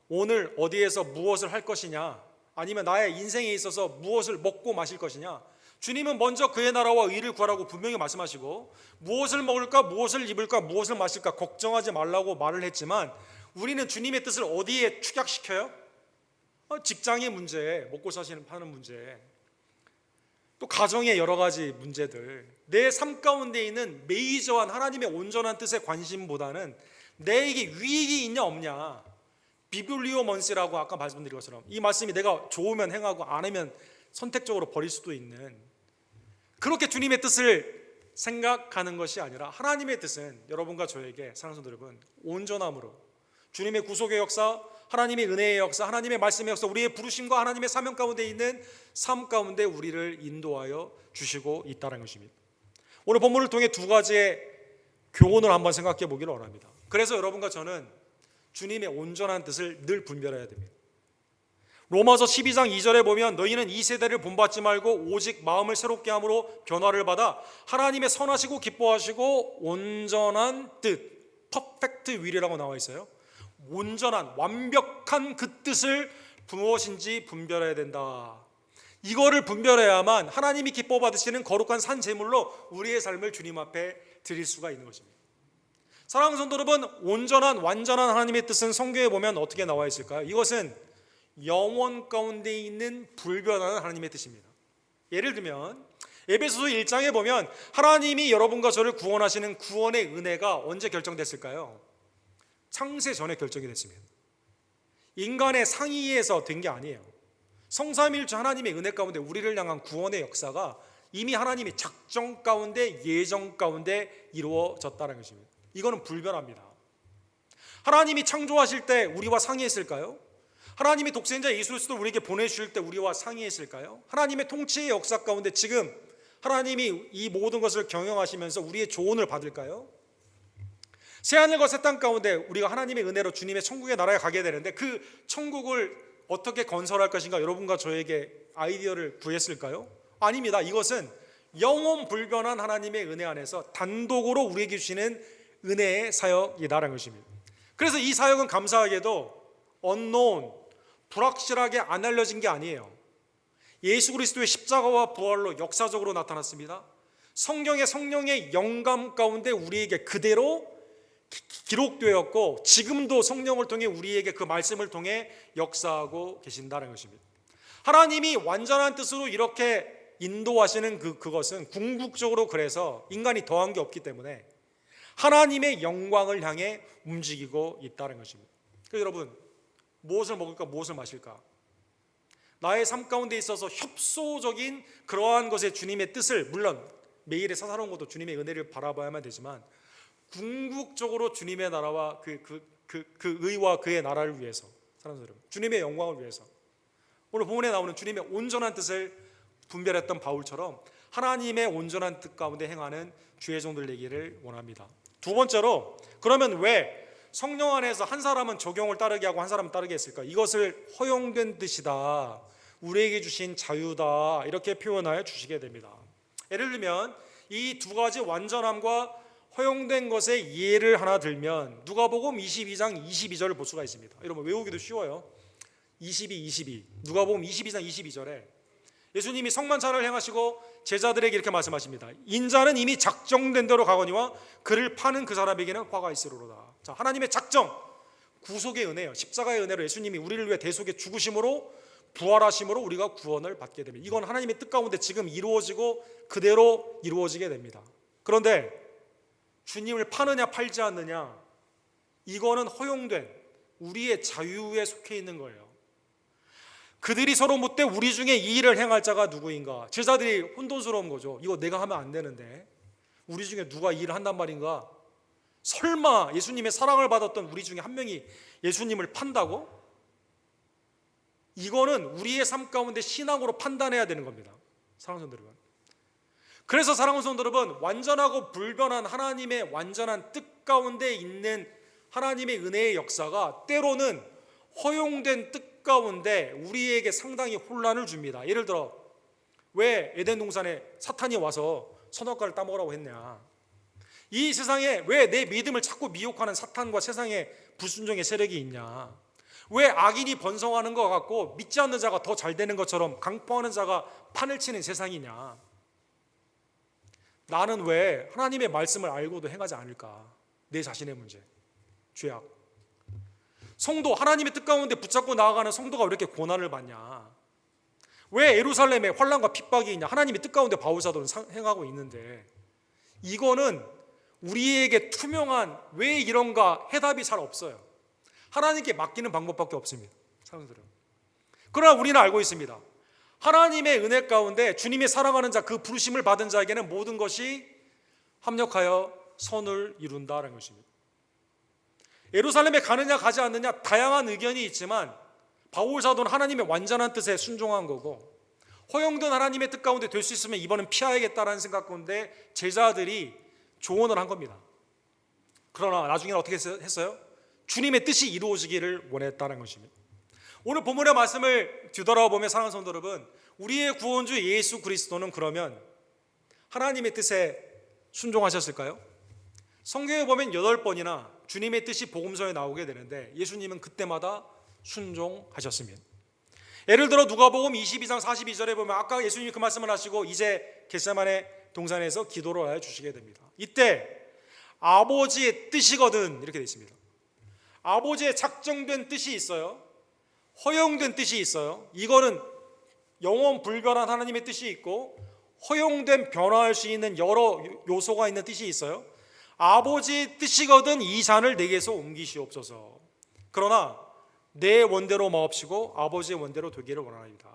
오늘 어디에서 무엇을 할 것이냐, 아니면 나의 인생에 있어서 무엇을 먹고 마실 것이냐, 주님은 먼저 그의 나라와 의를 구하라고 분명히 말씀하시고 무엇을 먹을까, 무엇을 입을까, 무엇을 마실까 걱정하지 말라고 말을 했지만 우리는 주님의 뜻을 어디에 축약시켜요? 직장의 문제, 먹고 사시는 파는 문제, 또 가정의 여러 가지 문제들, 내 삶 가운데 있는 메이저한 하나님의 온전한 뜻에 관심보다는 내게 유익이 있냐 없냐, 비블리오 먼시라고 아까 말씀드린 것처럼 이 말씀이 내가 좋으면 행하고 안 하면 선택적으로 버릴 수도 있는, 그렇게 주님의 뜻을 생각하는 것이 아니라 하나님의 뜻은 여러분과 저에게, 사랑하는 성도 여러분, 온전함으로 주님의 구속의 역사, 하나님의 은혜의 역사, 하나님의 말씀의 역사, 우리의 부르심과 하나님의 사명 가운데 있는 삶 가운데 우리를 인도하여 주시고 있다는 것입니다. 오늘 본문을 통해 두 가지의 교훈을 한번 생각해 보기를 원합니다. 그래서 여러분과 저는 주님의 온전한 뜻을 늘 분별해야 됩니다. 로마서 12장 2절에 보면 너희는 이 세대를 본받지 말고 오직 마음을 새롭게 함으로 변화를 받아 하나님의 선하시고 기뻐하시고 온전한 뜻, 퍼펙트 윌이라고 나와 있어요. 온전한 완벽한 그 뜻을 무엇인지 분별해야 된다. 이거를 분별해야만 하나님이 기뻐 받으시는 거룩한 산 제물로 우리의 삶을 주님 앞에 드릴 수가 있는 것입니다. 사랑하는 성도 여러분, 온전한 완전한 하나님의 뜻은 성경에 보면 어떻게 나와 있을까요? 이것은 영원 가운데 있는 불변하는 하나님의 뜻입니다. 예를 들면 에베소서 1장에 보면 하나님이 여러분과 저를 구원하시는 구원의 은혜가 언제 결정됐을까요? 창세 전에 결정이 됐습니다. 인간의 상의에서 된 게 아니에요. 성삼일주 하나님의 은혜 가운데 우리를 향한 구원의 역사가 이미 하나님의 작정 가운데, 예정 가운데 이루어졌다는 것입니다. 이거는 불변합니다. 하나님이 창조하실 때 우리와 상의했을까요? 하나님이 독생자 예수 그리스도를 우리에게 보내주실 때 우리와 상의했을까요? 하나님의 통치의 역사 가운데 지금 하나님이 이 모든 것을 경영하시면서 우리의 조언을 받을까요? 새하늘과 새 땅 가운데 우리가 하나님의 은혜로 주님의 천국의 나라에 가게 되는데 그 천국을 어떻게 건설할 것인가 여러분과 저에게 아이디어를 구했을까요? 아닙니다. 이것은 영원 불변한 하나님의 은혜 안에서 단독으로 우리에게 주시는 은혜의 사역이다라는 것입니다. 그래서 이 사역은 감사하게도 unknown, 불확실하게 안 알려진 게 아니에요. 예수 그리스도의 십자가와 부활로 역사적으로 나타났습니다. 성경의 성령의 영감 가운데 우리에게 그대로 기록되었고 지금도 성령을 통해 우리에게 그 말씀을 통해 역사하고 계신다는 것입니다. 하나님이 완전한 뜻으로 이렇게 인도하시는 그것은 궁극적으로 그래서 인간이 더한 게 없기 때문에 하나님의 영광을 향해 움직이고 있다는 것입니다. 그래서 여러분, 무엇을 먹을까 무엇을 마실까, 나의 삶 가운데 있어서 협소적인 그러한 것에 주님의 뜻을, 물론 매일의 사사로운 것도 주님의 은혜를 바라봐야만 되지만 궁극적으로 주님의 나라와 그 의와 그의 나라를 위해서, 사랑하는 여러분, 주님의 영광을 위해서 오늘 본문에 나오는 주님의 온전한 뜻을 분별했던 바울처럼 하나님의 온전한 뜻 가운데 행하는 주의 종들 되기를 원합니다. 두 번째로, 그러면 왜 성령 안에서 한 사람은 적용을 따르게 하고 한 사람은 따르게 했을까? 이것을 허용된 뜻이다, 우리에게 주신 자유다, 이렇게 표현하여 주시게 됩니다. 예를 들면 이 두 가지 완전함과 허용된 것의 예를 하나 들면 누가복음 22장 22절을 볼 수가 있습니다. 여러분 외우기도 쉬워요. 22 누가복음 22장 22절에 예수님이 성만찬을 행하시고 제자들에게 이렇게 말씀하십니다. 인자는 이미 작정된 대로 가거니와 그를 파는 그 사람에게는 화가 있으리로다. 자, 하나님의 작정, 구속의 은혜요, 십자가의 은혜로 예수님이 우리를 위해 대속에 죽으심으로 부활하심으로 우리가 구원을 받게 됩니다. 이건 하나님의 뜻 가운데 지금 이루어지고 그대로 이루어지게 됩니다. 그런데 주님을 파느냐 팔지 않느냐, 이거는 허용된 우리의 자유에 속해 있는 거예요. 그들이 서로 묻되 우리 중에 이 일을 행할 자가 누구인가? 제자들이 혼돈스러운 거죠. 이거 내가 하면 안 되는데 우리 중에 누가 이 일을 한단 말인가? 설마 예수님의 사랑을 받았던 우리 중에 한 명이 예수님을 판다고? 이거는 우리의 삶 가운데 신앙으로 판단해야 되는 겁니다. 사랑하는 성도 여러분, 그래서 사랑하는 성도 여러분, 완전하고 불변한 하나님의 완전한 뜻 가운데 있는 하나님의 은혜의 역사가 때로는 허용된 뜻 가운데 우리에게 상당히 혼란을 줍니다. 예를 들어 왜 에덴 동산에 사탄이 와서 선악과를 따먹으라고 했냐? 이 세상에 왜 내 믿음을 자꾸 미혹하는 사탄과 세상의 불순종의 세력이 있냐? 왜 악인이 번성하는 것 같고 믿지 않는 자가 더 잘 되는 것처럼 강포하는 자가 판을 치는 세상이냐? 나는 왜 하나님의 말씀을 알고도 행하지 않을까? 내 자신의 문제, 죄악. 성도, 하나님의 뜻 가운데 붙잡고 나아가는 성도가 왜 이렇게 고난을 받냐? 왜 예루살렘에 환난과 핍박이 있냐? 하나님의 뜻 가운데 바울 사도는 행하고 있는데, 이거는 우리에게 투명한 왜 이런가 해답이 잘 없어요. 하나님께 맡기는 방법밖에 없습니다. 사랑스러워. 그러나 우리는 알고 있습니다. 하나님의 은혜 가운데 주님의 사랑하는 자, 그 부르심을 받은 자에게는 모든 것이 합력하여 선을 이룬다는 것입니다. 예루살렘에 가느냐 가지 않느냐 다양한 의견이 있지만 바울 사도는 하나님의 완전한 뜻에 순종한 거고, 허용된 하나님의 뜻 가운데 될 수 있으면 이번은 피하야겠다라는 생각 가운데 제자들이 조언을 한 겁니다. 그러나 나중에는 어떻게 했어요? 주님의 뜻이 이루어지기를 원했다는 것입니다. 오늘 본문의 말씀을 뒤돌아보면 사랑하는 성도 여러분, 우리의 구원주 예수 그리스도는 그러면 하나님의 뜻에 순종하셨을까요? 성경에 보면 8번이나 주님의 뜻이 복음서에 나오게 되는데 예수님은 그때마다 순종하셨습니다. 예를 들어 누가복음 22장 42절에 보면 아까 예수님이 그 말씀을 하시고 이제 겟세마네 동산에서 기도를 하여 주시게 됩니다. 이때 아버지의 뜻이거든 이렇게 되어 있습니다. 아버지의 작정된 뜻이 있어요. 허용된 뜻이 있어요. 이거는 영원 불변한 하나님의 뜻이 있고 허용된 변화할 수 있는 여러 요소가 있는 뜻이 있어요. 아버지의 뜻이거든 이 잔을 내게서 옮기시옵소서. 그러나 내 원대로 마옵시고 아버지의 원대로 되기를 원합니다.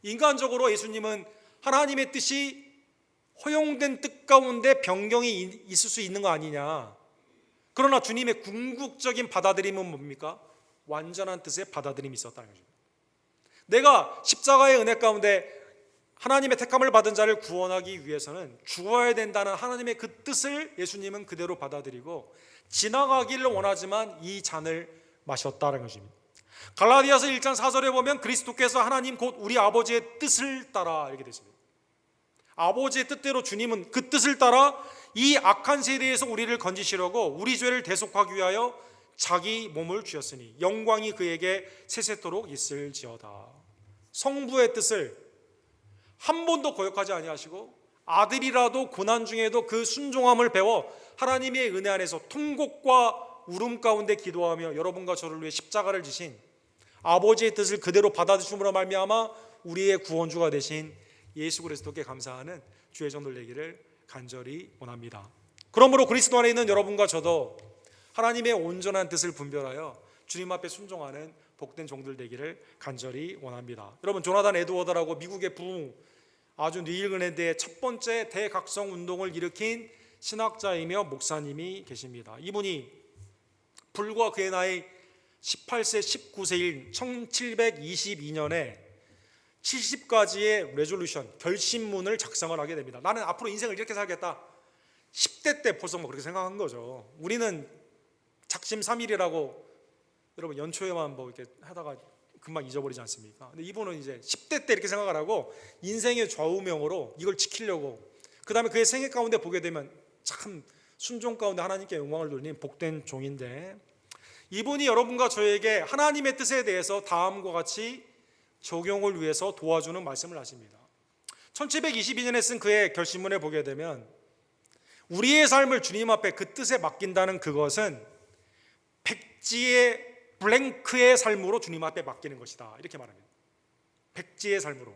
인간적으로 예수님은 하나님의 뜻이 허용된 뜻 가운데 변경이 있을 수 있는 거 아니냐. 그러나 주님의 궁극적인 받아들임은 뭡니까? 완전한 뜻의 받아들임이 있었다는 것입니다. 내가 십자가의 은혜 가운데 하나님의 택함을 받은 자를 구원하기 위해서는 죽어야 된다는 하나님의 그 뜻을 예수님은 그대로 받아들이고 지나가기를 원하지만 이 잔을 마셨다는 것입니다. 갈라디아서 1장 4절에 보면 그리스도께서 하나님 곧 우리 아버지의 뜻을 따라 이렇게 되어 있습니다. 아버지의 뜻대로 주님은 그 뜻을 따라 이 악한 세대에서 우리를 건지시려고 우리 죄를 대속하기 위하여 자기 몸을 주셨으니 영광이 그에게 세세토록 있을지어다. 성부의 뜻을 한 번도 거역하지 아니하시고 아들이라도 고난 중에도 그 순종함을 배워 하나님의 은혜 안에서 통곡과 울음 가운데 기도하며 여러분과 저를 위해 십자가를 지신 아버지의 뜻을 그대로 받아주심으로 말미암아 우리의 구원주가 되신 예수 그리스도께 감사하는 주의 종들 되기를 간절히 원합니다. 그러므로 그리스도 안에 있는 여러분과 저도 하나님의 온전한 뜻을 분별하여 주님 앞에 순종하는 복된 종들 되기를 간절히 원합니다. 여러분, 조나단 에드워드라고 미국의 부흥 아주 뉘일그랜드의 첫 번째 대각성 운동을 일으킨 신학자이며 목사님이 계십니다. 이분이 불과 그의 나이 18세 19세일 1722년에 70가지의 레졸루션, 결심문을 작성을 하게 됩니다. 나는 앞으로 인생을 이렇게 살겠다. 10대 때 벌써 그렇게 생각한 거죠. 우리는 작심삼일이라고 여러분 연초에만 이렇게 하다가 금방 잊어버리지 않습니까? 근데 이분은 이제 10대 때 이렇게 생각을 하고 인생의 좌우명으로 이걸 지키려고, 그 다음에 그의 생애 가운데 보게 되면 참 순종 가운데 하나님께 영광을 돌린 복된 종인데, 이분이 여러분과 저에게 하나님의 뜻에 대해서 다음과 같이 적용을 위해서 도와주는 말씀을 하십니다. 1722년에 쓴 그의 결심문에 보게 되면 우리의 삶을 주님 앞에 그 뜻에 맡긴다는 그것은 백지의 블랭크의 삶으로 주님 앞에 맡기는 것이다, 이렇게 말합니다. 백지의 삶으로.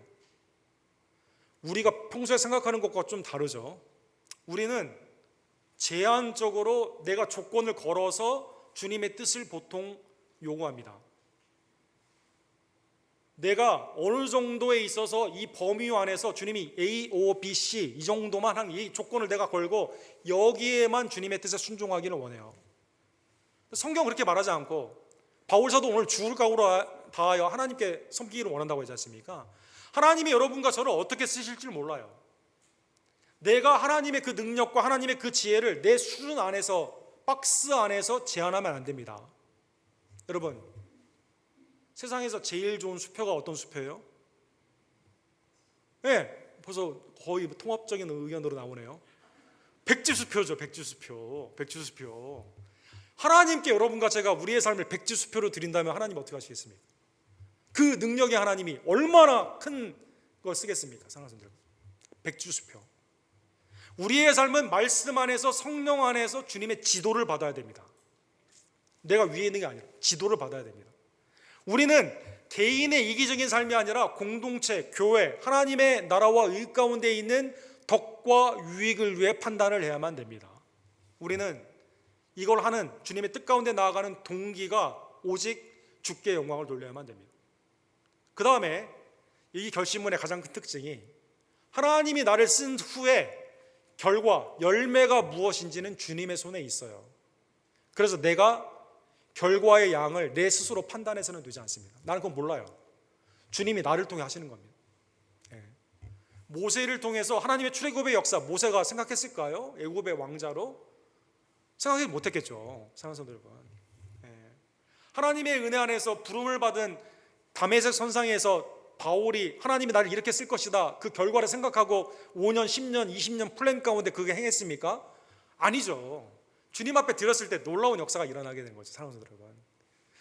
우리가 평소에 생각하는 것과 좀 다르죠. 우리는 제한적으로 내가 조건을 걸어서 주님의 뜻을 보통 요구합니다. 내가 어느 정도에 있어서 이 범위 안에서 주님이 A, O, B, C 이 정도만 한 이 조건을 내가 걸고 여기에만 주님의 뜻에 순종하기를 원해요. 성경은 그렇게 말하지 않고, 바울사도 오늘 죽을 각오로 다하여 하나님께 섬기기를 원한다고 하지 않습니까? 하나님이 여러분과 저를 어떻게 쓰실지 몰라요. 내가 하나님의 그 능력과 하나님의 그 지혜를 내 수준 안에서, 박스 안에서 제한하면 안 됩니다. 여러분, 세상에서 제일 좋은 수표가 어떤 수표예요? 네, 벌써 거의 통합적인 의견으로 나오네요. 백지수표죠. 백지수표. 하나님께 여러분과 제가 우리의 삶을 백지수표로 드린다면 하나님 어떻게 하시겠습니까? 그 능력의 하나님이 얼마나 큰 걸 쓰겠습니까? 상하선들, 백지수표. 우리의 삶은 말씀 안에서, 성령 안에서 주님의 지도를 받아야 됩니다. 내가 위에 있는 게 아니라 지도를 받아야 됩니다. 우리는 개인의 이기적인 삶이 아니라 공동체, 교회, 하나님의 나라와 의 가운데 있는 덕과 유익을 위해 판단을 해야만 됩니다. 우리는 이걸 하는 주님의 뜻 가운데 나아가는 동기가 오직 주께 영광을 돌려야만 됩니다. 그 다음에 이 결심문의 가장 큰 특징이 하나님이 나를 쓴 후에 결과, 열매가 무엇인지는 주님의 손에 있어요. 그래서 내가 결과의 양을 내 스스로 판단해서는 되지 않습니다. 나는 그건 몰라요. 주님이 나를 통해 하시는 겁니다. 모세를 통해서 하나님의 출애굽의 역사, 모세가 생각했을까요? 애굽의 왕자로? 생각하지 못했겠죠. 사랑하는 여러분. 하나님의 은혜 안에서 부름을 받은 다메섹 선상에서 바울이 하나님이 나를 이렇게 쓸 것이다, 그 결과를 생각하고 5년, 10년, 20년 플랜 가운데 그게 행했습니까? 아니죠. 주님 앞에 들었을 때 놀라운 역사가 일어나게 되는 거죠. 사랑하는 여러분,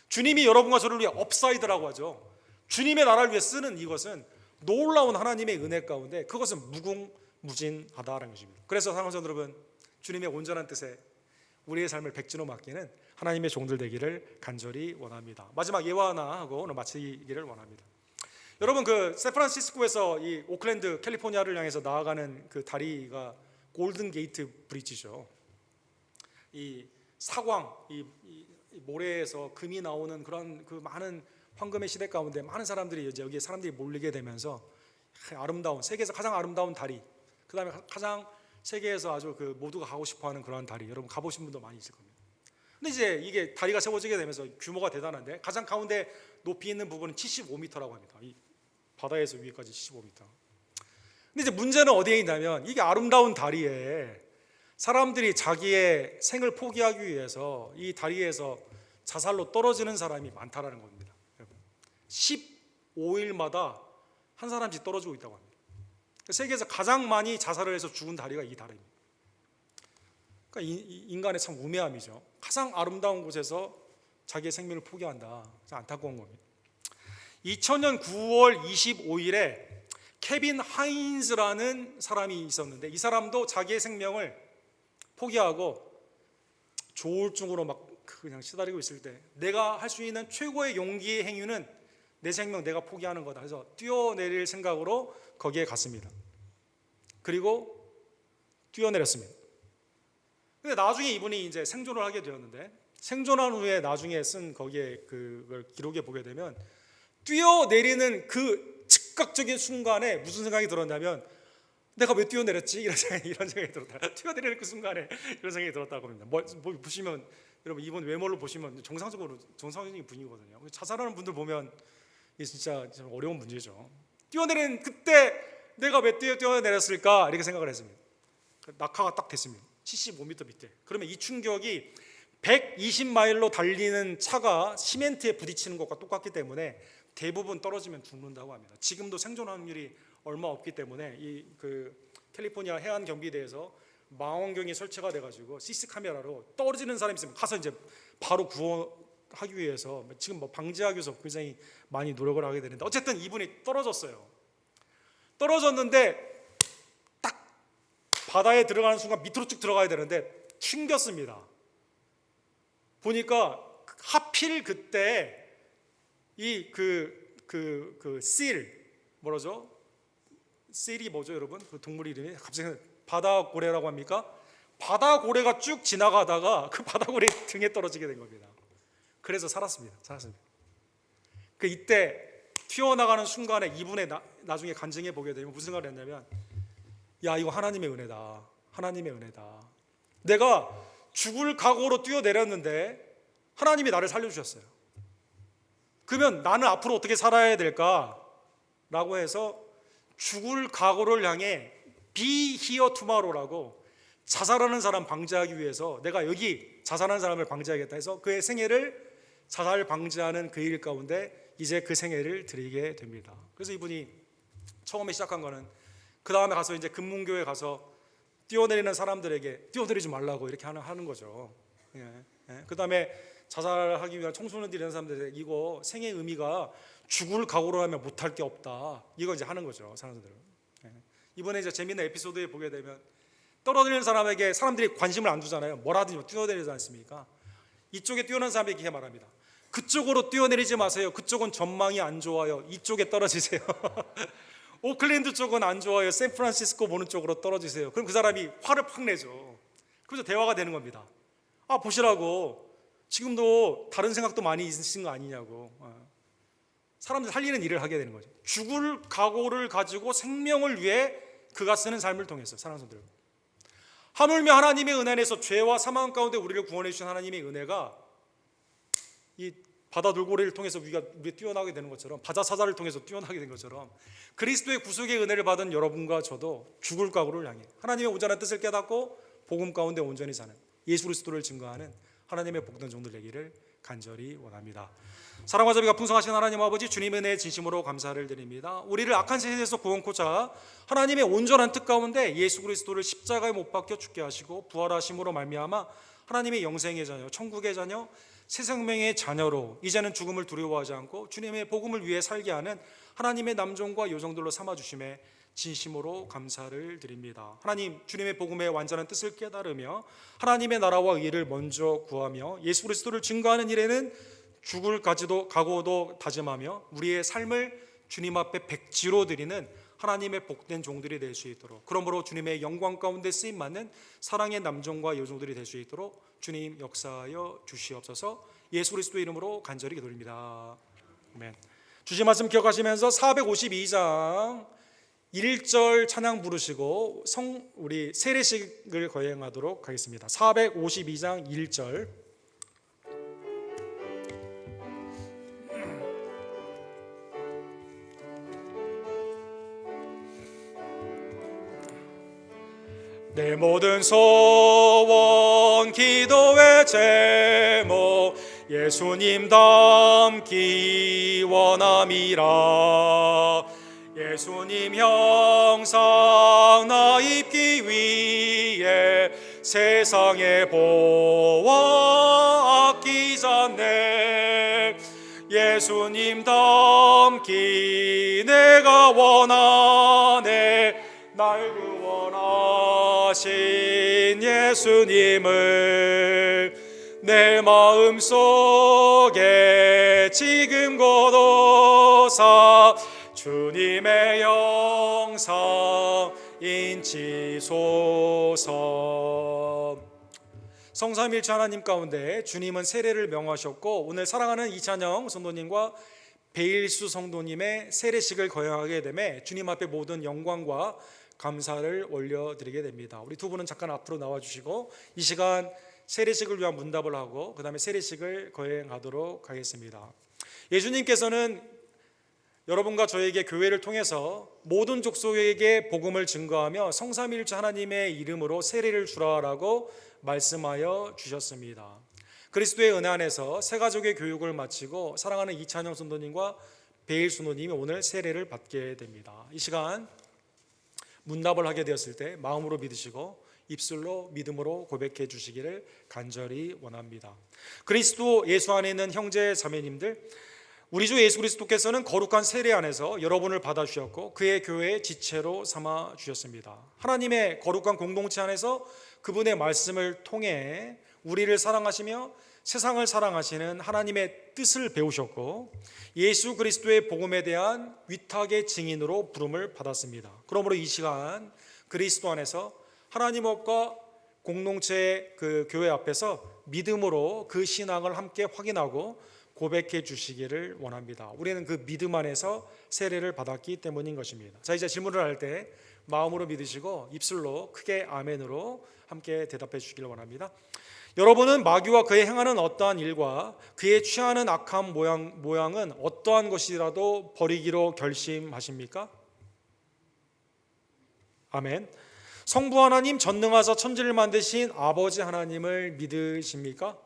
주님이 여러분과 저를 위해 업사이드라고 하죠. 주님의 나라를 위해 쓰는 이것은 놀라운 하나님의 은혜 가운데 그것은 무궁무진하다라는 것입니다. 그래서 사랑하는 여러분, 주님의 온전한 뜻에 우리의 삶을 백지로 맡기는 하나님의 종들 되기를 간절히 원합니다. 마지막 예화 하나 하고 오늘 마치기를 원합니다. 여러분, 그 샌프란시스코에서 이 오클랜드, 캘리포니아를 향해서 나아가는 그 다리가 골든 게이트 브리지죠. 이 사광, 이 모래에서 금이 나오는 그런 그 많은 황금의 시대 가운데 많은 사람들이 이제 여기에 사람들이 몰리게 되면서 아름다운, 세계에서 가장 아름다운 다리, 그 다음에 가장 세계에서 아주 그 모두가 가고 싶어하는 그러한 다리, 여러분 가보신 분도 많이 있을 겁니다. 근데 이제 이게 다리가 세워지게 되면서 규모가 대단한데 가장 가운데 높이 있는 부분은 75m라고 합니다. 이 바다에서 위에까지 75m. 근데 이제 문제는 어디에 있냐면 이게 아름다운 다리에 사람들이 자기의 생을 포기하기 위해서 이 다리에서 자살로 떨어지는 사람이 많다라는 겁니다. 15일마다 한 사람씩 떨어지고 있다고 합니다. 세계에서 가장 많이 자살을 해서 죽은 다리가 이 다리입니다. 그러니까 인간의 참 우매함이죠. 가장 아름다운 곳에서 자기의 생명을 포기한다. 안타까운 겁니다. 2000년 9월 25일에 케빈 하인즈라는 사람이 있었는데 이 사람도 자기의 생명을 포기하고 조울증으로 막 그냥 시달리고 있을 때 내가 할 수 있는 최고의 용기의 행위는 내 생명 내가 포기하는 거다. 그래서 뛰어내릴 생각으로 거기에 갔습니다. 그리고 뛰어내렸습니다. 근데 나중에 이분이 이제 생존을 하게 되었는데, 생존한 후에 나중에 쓴 거기에 그걸 기록에 보게 되면, 뛰어내리는 그 즉각적인 순간에 무슨 생각이 들었냐면, 내가 왜 뛰어내렸지? 이런 생각이 들었다. 뛰어내리는 그 순간에 이런 생각이 들었다고 합니다. 뭐 보시면, 여러분 이분 외모를 보시면 정상적인 분이거든요. 자살하는 분들 보면 이게 진짜 어려운 문제죠. 뛰어내리는 그때 내가 왜 뛰어내렸을까? 이렇게 생각을 했습니다. 낙하가 딱 됐습니다. 75m 밑에. 그러면 이 충격이 120마일로 달리는 차가 시멘트에 부딪히는 것과 똑같기 때문에 대부분 떨어지면 죽는다고 합니다. 지금도 생존 확률이 얼마 없기 때문에 이 캘리포니아 해안 경비대에서 망원경이 설치가 돼가지고 CC 카메라로 떨어지는 사람이 있으면 가서 이제 바로 구원하기 위해서 지금 뭐 방지하기 위해서 굉장히 많이 노력을 하게 되는데, 어쨌든 이분이 떨어졌어요. 떨어졌는데 딱 바다에 들어가는 순간 밑으로 쭉 들어가야 되는데 튕겼습니다. 보니까 하필 그때 이 실 뭐라죠? 실이 뭐죠, 여러분? 그 동물 이름이 갑자기 바다고래라고 합니까? 바다고래가 쭉 지나가다가 그 바다고래 등에 떨어지게 된 겁니다. 그래서 살았습니다. 그 이때 튀어나가는 순간에 이분의 나중에 간증해 보게 되면 무슨 생각을 했냐면, 야, 이거 하나님의 은혜다. 하나님의 은혜다. 내가 죽을 각오로 뛰어내렸는데 하나님이 나를 살려주셨어요. 그러면 나는 앞으로 어떻게 살아야 될까라고 해서 죽을 각오를 향해 Be here tomorrow라고, 자살하는 사람 방지하기 위해서 내가 여기 자살하는 사람을 방지하겠다 해서 그의 생애를 자살 방지하는 그 일 가운데 이제 그 생애를 드리게 됩니다. 그래서 이분이 처음에 시작한 거는 그 다음에 가서 이제 금문교회 가서 뛰어내리는 사람들에게 뛰어내리지 말라고 이렇게 하는 거죠. 그 다음에 자살하기 위한 청소년들이 이런 사람들에게 이거 생의 의미가 죽을 각오로 하면 못할 게 없다. 이거 이제 하는 거죠, 사람들은. 이번에 이제 재미있는 에피소드에 보게 되면 떨어지는 사람에게 사람들이 관심을 안 두잖아요. 뭐라든지 뛰어내리지 않습니까? 이쪽에 뛰어난 사람에게 이렇게 말합니다. 그쪽으로 뛰어내리지 마세요. 그쪽은 전망이 안 좋아요. 이쪽에 떨어지세요. 오클랜드 쪽은 안 좋아요. 샌프란시스코 보는 쪽으로 떨어지세요. 그럼 그 사람이 화를 팍 내죠. 그래서 대화가 되는 겁니다. 아, 보시라고. 지금도 다른 생각도 많이 있으신 거 아니냐고. 사람들 살리는 일을 하게 되는 거죠. 죽을 각오를 가지고 생명을 위해 그가 쓰는 삶을 통해서 사랑하는 성도들, 하물며 하나님의 은혜 안에서 죄와 사망 가운데 우리를 구원해 주신 하나님의 은혜가 이 바다 돌고래를 통해서 우리가 뛰어나게 되는 것처럼, 바다 사자를 통해서 뛰어나게 된 것처럼 그리스도의 구속의 은혜를 받은 여러분과 저도 죽을 각오를 향해 하나님의 온전한 뜻을 깨닫고 복음 가운데 온전히 사는 예수 그리스도를 증거하는 하나님의 복된 종들 되기를 간절히 원합니다. 사랑과 자비가 풍성하신 하나님 아버지, 주님의 은혜에 진심으로 감사를 드립니다. 우리를 악한 세대에서 구원코자 하나님의 온전한 뜻 가운데 예수 그리스도를 십자가에 못 박혀 죽게 하시고 부활하심으로 말미암아 하나님의 영생의 자녀, 천국의 자녀, 새 생명의 자녀로 이제는 죽음을 두려워하지 않고 주님의 복음을 위해 살게 하는 하나님의 남종과 요정들로 삼아주심에 진심으로 감사를 드립니다. 하나님, 주님의 복음의 완전한 뜻을 깨달으며 하나님의 나라와 의를 먼저 구하며 예수 그리스도를 증거하는 일에는 죽을 각오도 다짐하며 우리의 삶을 주님 앞에 백지로 드리는 하나님의 복된 종들이 될 수 있도록, 그러므로 주님의 영광 가운데 쓰임받는 사랑의 남종과 여종들이 될 수 있도록 주님 역사하여 주시옵소서. 예수 그리스도의 이름으로 간절히 기도드립니다. 아멘. 주신 말씀 기억하시면서 452장 1절 찬양 부르시고 우리 세례식을 거행하도록 하겠습니다. 452장 1절. 내 모든 소원 기도의 제목 예수님 닮기 원함이라. 예수님 형상 나 입기 위해 세상의 보화 아끼지 않네. 예수님 닮기 내가 원하네. 날 구원하신 예수님을 내 마음 속에 지금 걷어사 주님의 영상 인치소서. 성삼일체 하나님 가운데 주님은 세례를 명하셨고, 오늘 사랑하는 이찬영 성도님과 베일수 성도님의 세례식을 거행하게 되매 주님 앞에 모든 영광과 감사를 올려드리게 됩니다. 우리 두 분은 잠깐 앞으로 나와주시고 이 시간 세례식을 위한 문답을 하고 그 다음에 세례식을 거행하도록 하겠습니다. 예수님께서는 여러분과 저에게 교회를 통해서 모든 족속에게 복음을 증거하며 성삼일체 하나님의 이름으로 세례를 주라라고 말씀하여 주셨습니다. 그리스도의 은혜 안에서 세 가족의 교육을 마치고 사랑하는 이찬영 선도님과 베일 선도님이 오늘 세례를 받게 됩니다. 이 시간 문답을 하게 되었을 때 마음으로 믿으시고 입술로 믿음으로 고백해 주시기를 간절히 원합니다. 그리스도 예수 안에 있는 형제 자매님들, 우리 주 예수 그리스도께서는 거룩한 세례 안에서 여러분을 받아주셨고 그의 교회의 지체로 삼아 주셨습니다. 하나님의 거룩한 공동체 안에서 그분의 말씀을 통해 우리를 사랑하시며 세상을 사랑하시는 하나님의 뜻을 배우셨고 예수 그리스도의 복음에 대한 위탁의 증인으로 부름을 받았습니다. 그러므로 이 시간 그리스도 안에서 하나님과 공동체의 그 교회 앞에서 믿음으로 그 신앙을 함께 확인하고 고백해 주시기를 원합니다. 우리는 그 믿음 안에서 세례를 받았기 때문인 것입니다. 자, 이제 질문을 할 때 마음으로 믿으시고 입술로 크게 아멘으로 함께 대답해 주시기를 원합니다. 여러분은 마귀와 그의 행하는 어떠한 일과 그의 취하는 악한 모양은 어떠한 것이라도 버리기로 결심하십니까? 아멘. 성부 하나님, 전능하사 천지를 만드신 아버지 하나님을 믿으십니까?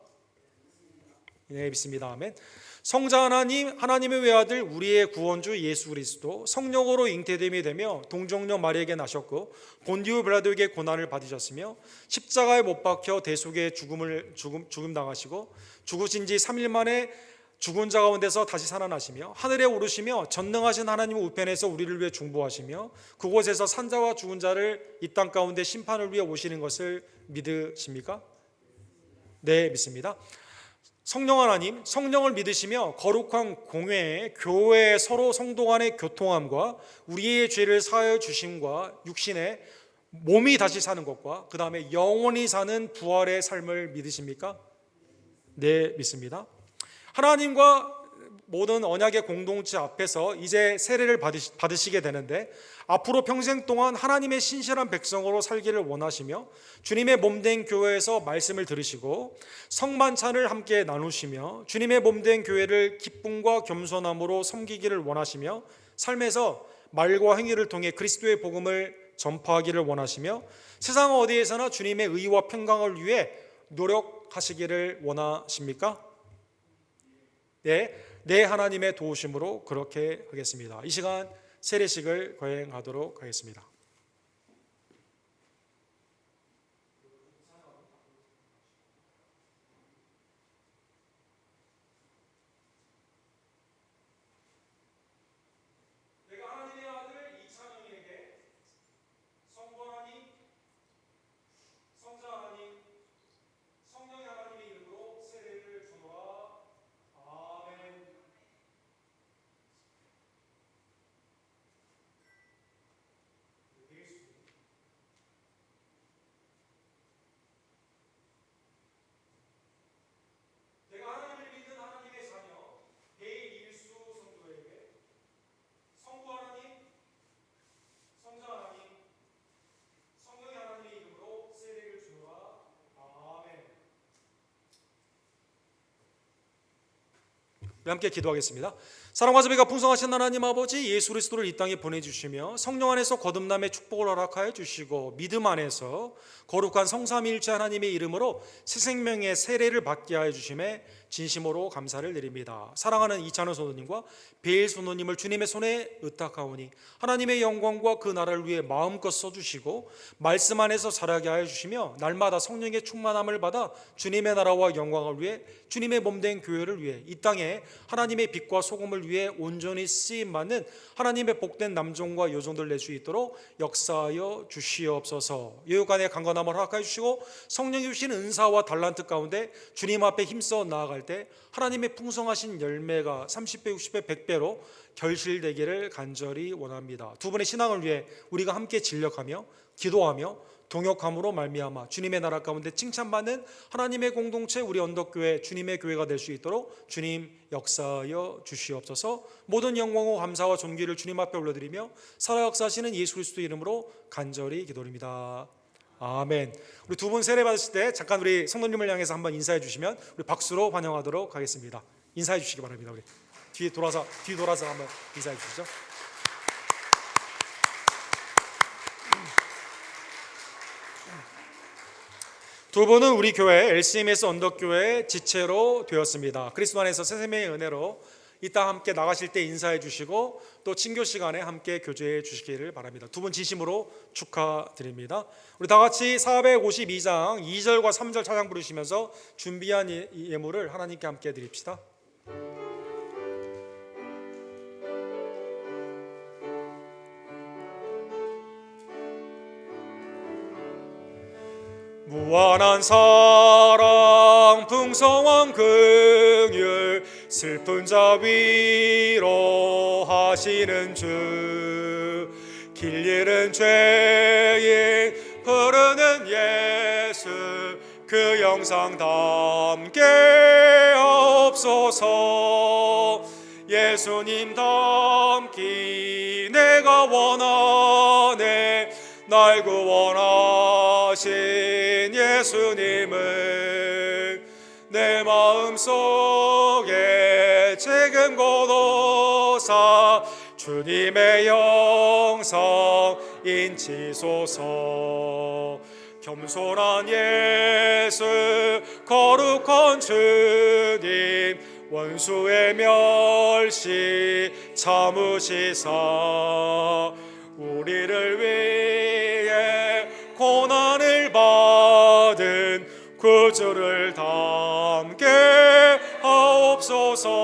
네, 믿습니다. 아멘. 성자 하나님, 하나님의 외아들 우리의 구원주 예수 그리스도 성령으로 잉태됨이 되며 동정녀 마리에게 나셨고 본디오 빌라도에게 고난을 받으셨으며 십자가에 못 박혀 대속의 죽음 당하시고 죽으신 지 3일 만에 죽은 자 가운데서 다시 살아나시며 하늘에 오르시며 전능하신 하나님 우편에서 우리를 위해 중보하시며 그곳에서 산자와 죽은 자를 이 땅 가운데 심판을 위해 오시는 것을 믿으십니까? 네, 믿습니다. 성령 하나님, 성령을 믿으시며 거룩한 공회, 교회 서로 성도 간의 교통함과 우리의 죄를 사하여 주심과 육신의 몸이 다시 사는 것과 그 다음에 영원히 사는 부활의 삶을 믿으십니까? 네, 믿습니다. 하나님과 모든 언약의 공동체 앞에서 이제 세례를 받으시게 되는데 앞으로 평생 동안 하나님의 신실한 백성으로 살기를 원하시며 주님의 몸된 교회에서 말씀을 들으시고 성만찬을 함께 나누시며 주님의 몸된 교회를 기쁨과 겸손함으로 섬기기를 원하시며 삶에서 말과 행위를 통해 그리스도의 복음을 전파하기를 원하시며 세상 어디에서나 주님의 의와 평강을 위해 노력하시기를 원하십니까? 네, 하나님의 도우심으로 그렇게 하겠습니다. 이 시간 세례식을 거행하도록 하겠습니다. 내가 하나님의 아들 이찬영에게 성부 하나님, 성자 하나님, 성령의 하나님의 이름으로 세례를 주노라. 아멘. 내가 하나님을 믿는 하나님의 자녀 베일수 성도에게 성부 하나님, 성자 하나님, 성령의 하나님의 이름으로 세례를 주노라. 아멘. 우리 함께 기도하겠습니다. 사랑과 자비가 풍성하신 하나님 아버지, 예수 그리스도를 이 땅에 보내주시며 성령 안에서 거듭남의 축복을 허락하여 주시고 믿음 안에서 거룩한 성삼위일체 하나님의 이름으로 새 생명의 세례를 받게 하여 주심에 진심으로 감사를 드립니다. 사랑하는 이찬원 선우님과 베일 선우님을 주님의 손에 의탁하오니 하나님의 영광과 그 나라를 위해 마음껏 써주시고 말씀 안에서 자라게 하여 주시며 날마다 성령의 충만함을 받아 주님의 나라와 영광을 위해 주님의 몸된 교회를 위해 이 땅에 하나님의 빛과 소금을 위해 온전히 쓰임받는 하나님의 복된 남종과 여종들 낼 수 있도록 역사하여 주시옵소서. 여육간의 강건함을 허락하여 주시고 성령이 주신 은사와 달란트 가운데 주님 앞에 힘써 나아갈 때 하나님의 풍성하신 열매가 30배, 60배, 100배로 결실되기를 간절히 원합니다. 두 분의 신앙을 위해 우리가 함께 진력하며 기도하며 동역함으로 말미암아 주님의 나라 가운데 칭찬받는 하나님의 공동체 우리 언덕교회 주님의 교회가 될 수 있도록 주님 역사하여 주시옵소서. 모든 영광과 감사와 존귀를 주님 앞에 올려드리며 살아 역사하시는 예수 그리스도 이름으로 간절히 기도드립니다. 아멘. 우리 두 분 세례 받으실 때 잠깐 우리 성도님을 향해서 한번 인사해 주시면 우리 박수로 환영하도록 하겠습니다. 인사해 주시기 바랍니다. 우리 뒤 돌아서 한번 인사해 주시죠. 두 분은 우리 교회 LCMS 언덕교회 지체로 되었습니다. 그리스도 안에서 새 생명의 은혜로 이따 함께 나가실 때 인사해 주시고 또 친교 시간에 함께 교제해 주시기를 바랍니다. 두 분 진심으로 축하드립니다. 우리 다 같이 452장 2절과 3절 찬양 부르시면서 준비한 예물을 하나님께 함께 드립시다. 무한한 사랑 풍성한 긍휼 슬픈 자 위로하시는 주 길 잃은 죄인 부르는 예수 그 영상 담게 하옵소서. 예수님 닮기 내가 원하네 날 구원하신 예수님을 내 마음속에 지금 고도사 주님의 영상 인치소서. 겸손한 예수 거룩한 주님 원수의 멸시 참으시사 우리를 위해 고난을 받은 구주를 담게 하옵소서.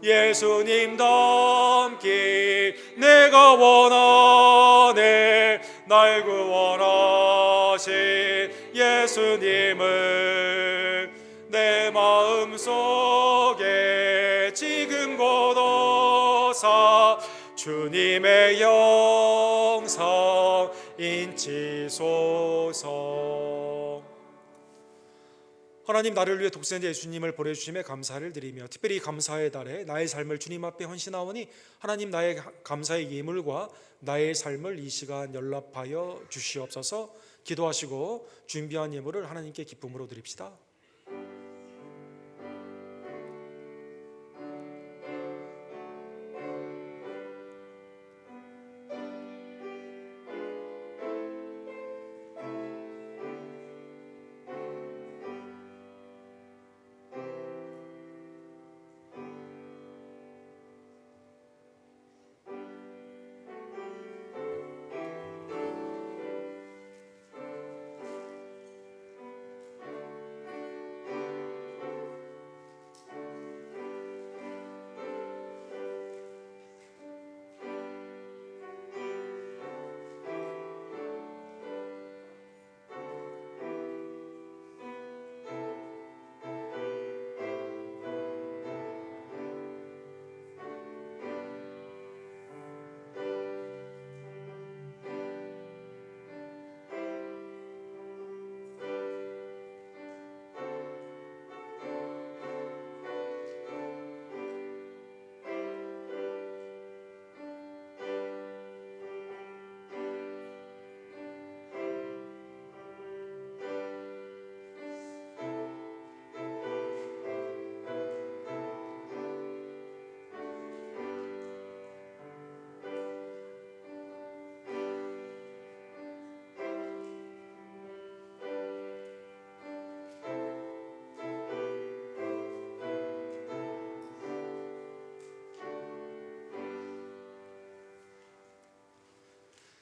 예수님 닮기 내가 원하네 날 구원하신 예수님을 내 마음속에 지금 고도사 주님의 영상 인치소서. 하나님 나를 위해 독생자 예수님을 보내주심에 감사를 드리며 특별히 감사의 달에 나의 삶을 주님 앞에 헌신하오니 하나님 나의 감사의 예물과 나의 삶을 이 시간 연락하여 주시옵소서. 기도하시고 준비한 예물을 하나님께 기쁨으로 드립시다.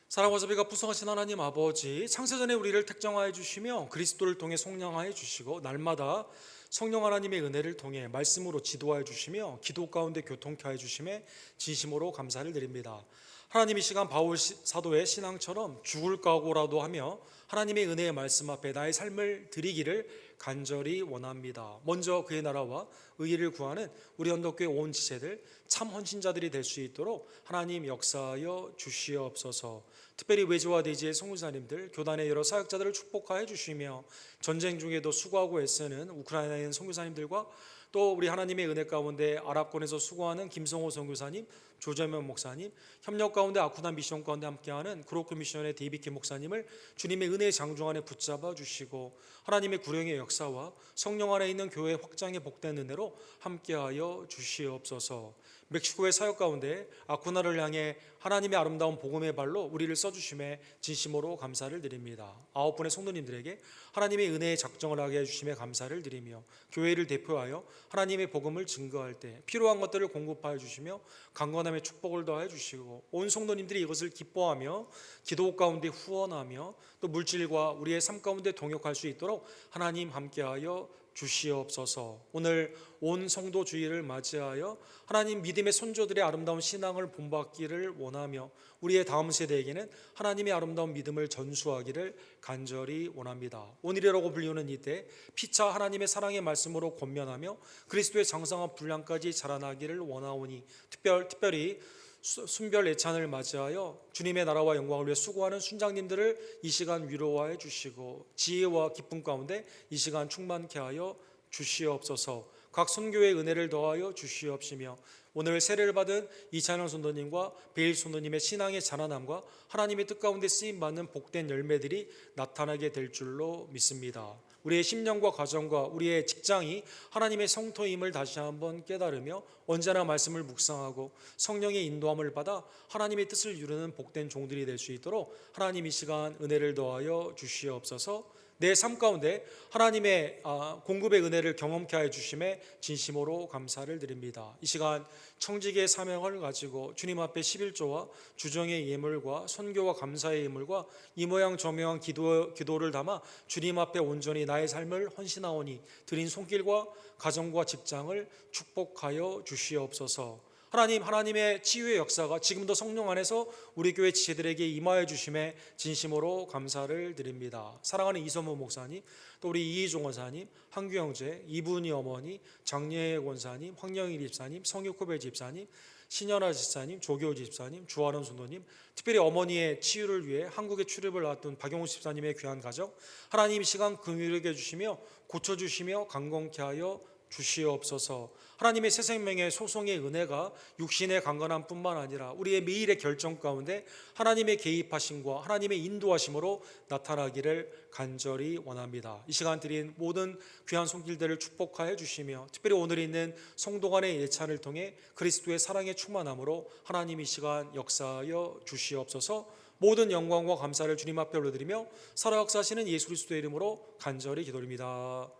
사랑과 자비가 풍성하신 하나님 아버지, 창세전에 우리를 택정하여 주시며 그리스도를 통해 속량하여 주시고 날마다 성령 하나님의 은혜를 통해 말씀으로 지도하여 주시며 기도 가운데 교통케 하여 주심에 진심으로 감사를 드립니다. 하나님, 이 시간 바울 사도의 신앙처럼 죽을 각오라도 하며 하나님의 은혜의 말씀 앞에 나의 삶을 드리기를 간절히 원합니다. 먼저 그의 나라와 의의를 구하는 우리 언덕교회 온 지체들 참 헌신자들이 될 수 있도록 하나님 역사하여 주시옵소서. 특별히 외지와 대지의 선교사님들, 교단의 여러 사역자들을 축복하여 주시며 전쟁 중에도 수고하고 애쓰는 우크라이나에 있는 선교사님들과 또 우리 하나님의 은혜 가운데 아랍권에서 수고하는 김성호 선교사님, 조재면 목사님, 협력 가운데 아쿠단 미션 가운데 함께하는 그로크 미션의 데이비킴 목사님을 주님의 은혜의 장중 안에 붙잡아 주시고 하나님의 구령의 역사와 성령 안에 있는 교회 확장의 복된 은혜로 함께하여 주시옵소서. 멕시코의 사역 가운데 아쿠나를 향해 하나님의 아름다운 복음의 발로 우리를 써주심에 진심으로 감사를 드립니다. 9분의 성도님들에게 하나님의 은혜의 작정을 하게 해주심에 감사를 드리며 교회를 대표하여 하나님의 복음을 증거할 때 필요한 것들을 공급하여 주시며 강건함의 축복을 더하여 주시고 온 성도님들이 이것을 기뻐하며 기도 가운데 후원하며 또 물질과 우리의 삶 가운데 동역할 수 있도록 하나님 함께하여 주시옵소서. 오늘 온 성도 주일을 맞이하여 하나님 믿음의 선조들의 아름다운 신앙을 본받기를 원하며 우리의 다음 세대에게는 하나님의 아름다운 믿음을 전수하기를 간절히 원합니다. 오늘이라고 불리우는 이때 피차 하나님의 사랑의 말씀으로 권면하며 그리스도의 장성한 분량까지 자라나기를 원하오니 특별히 순별 예찬을 맞이하여 주님의 나라와 영광을 위해 수고하는 순장님들을 이 시간 위로하여 주시고 지혜와 기쁨 가운데 이 시간 충만케 하여 주시옵소서. 각 선교의 은혜를 더하여 주시옵시며 오늘 세례를 받은 이찬영 선도님과 베일 선도님의 신앙의 자라남과 하나님의 뜻 가운데 쓰임받는 복된 열매들이 나타나게 될 줄로 믿습니다. 우리의 심령과 가정과 우리의 직장이 하나님의 성토임을 다시 한번 깨달으며 언제나 말씀을 묵상하고 성령의 인도함을 받아 하나님의 뜻을 이루는 복된 종들이 될 수 있도록 하나님 이 시간 은혜를 더하여 주시옵소서. 내 삶 가운데 하나님의 공급의 은혜를 경험케 하여 주심에 진심으로 감사를 드립니다. 이 시간 청지기의 사명을 가지고 주님 앞에 11조와 주정의 예물과 선교와 감사의 예물과 이 모양 저 모양 기도를 담아 주님 앞에 온전히 나의 삶을 헌신하오니 드린 손길과 가정과 직장을 축복하여 주시옵소서. 하나님의 치유의 역사가 지금도 성령 안에서 우리 교회 지체들에게 임하여 주심에 진심으로 감사를 드립니다. 사랑하는 이선모 목사님, 또 우리 이희종 원사님, 한규 형제, 이분이 어머니, 장예혜 권사님, 황영일 집사님, 성육호배 집사님, 신현아 집사님, 조교 집사님, 주하론 선도님, 특별히 어머니의 치유를 위해 한국에 출입을 놨던 박용우 집사님의 귀한 가정, 하나님 이 시간 긍휼하게 해주시며 고쳐주시며 강건케 하여 주시옵소서. 하나님의 새 생명의 소송의 은혜가 육신의 강건함 뿐만 아니라 우리의 매일의 결정 가운데 하나님의 개입하심과 하나님의 인도하심으로 나타나기를 간절히 원합니다. 이 시간 드린 모든 귀한 손길들을 축복하여 주시며 특별히 오늘 있는 성도 간의 예찬을 통해 그리스도의 사랑의 충만함으로 하나님 이 시간 역사하여 주시옵소서. 모든 영광과 감사를 주님 앞에 올려드리며 살아 역사하시는 예수 그리스도의 이름으로 간절히 기도드립니다.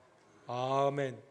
아멘.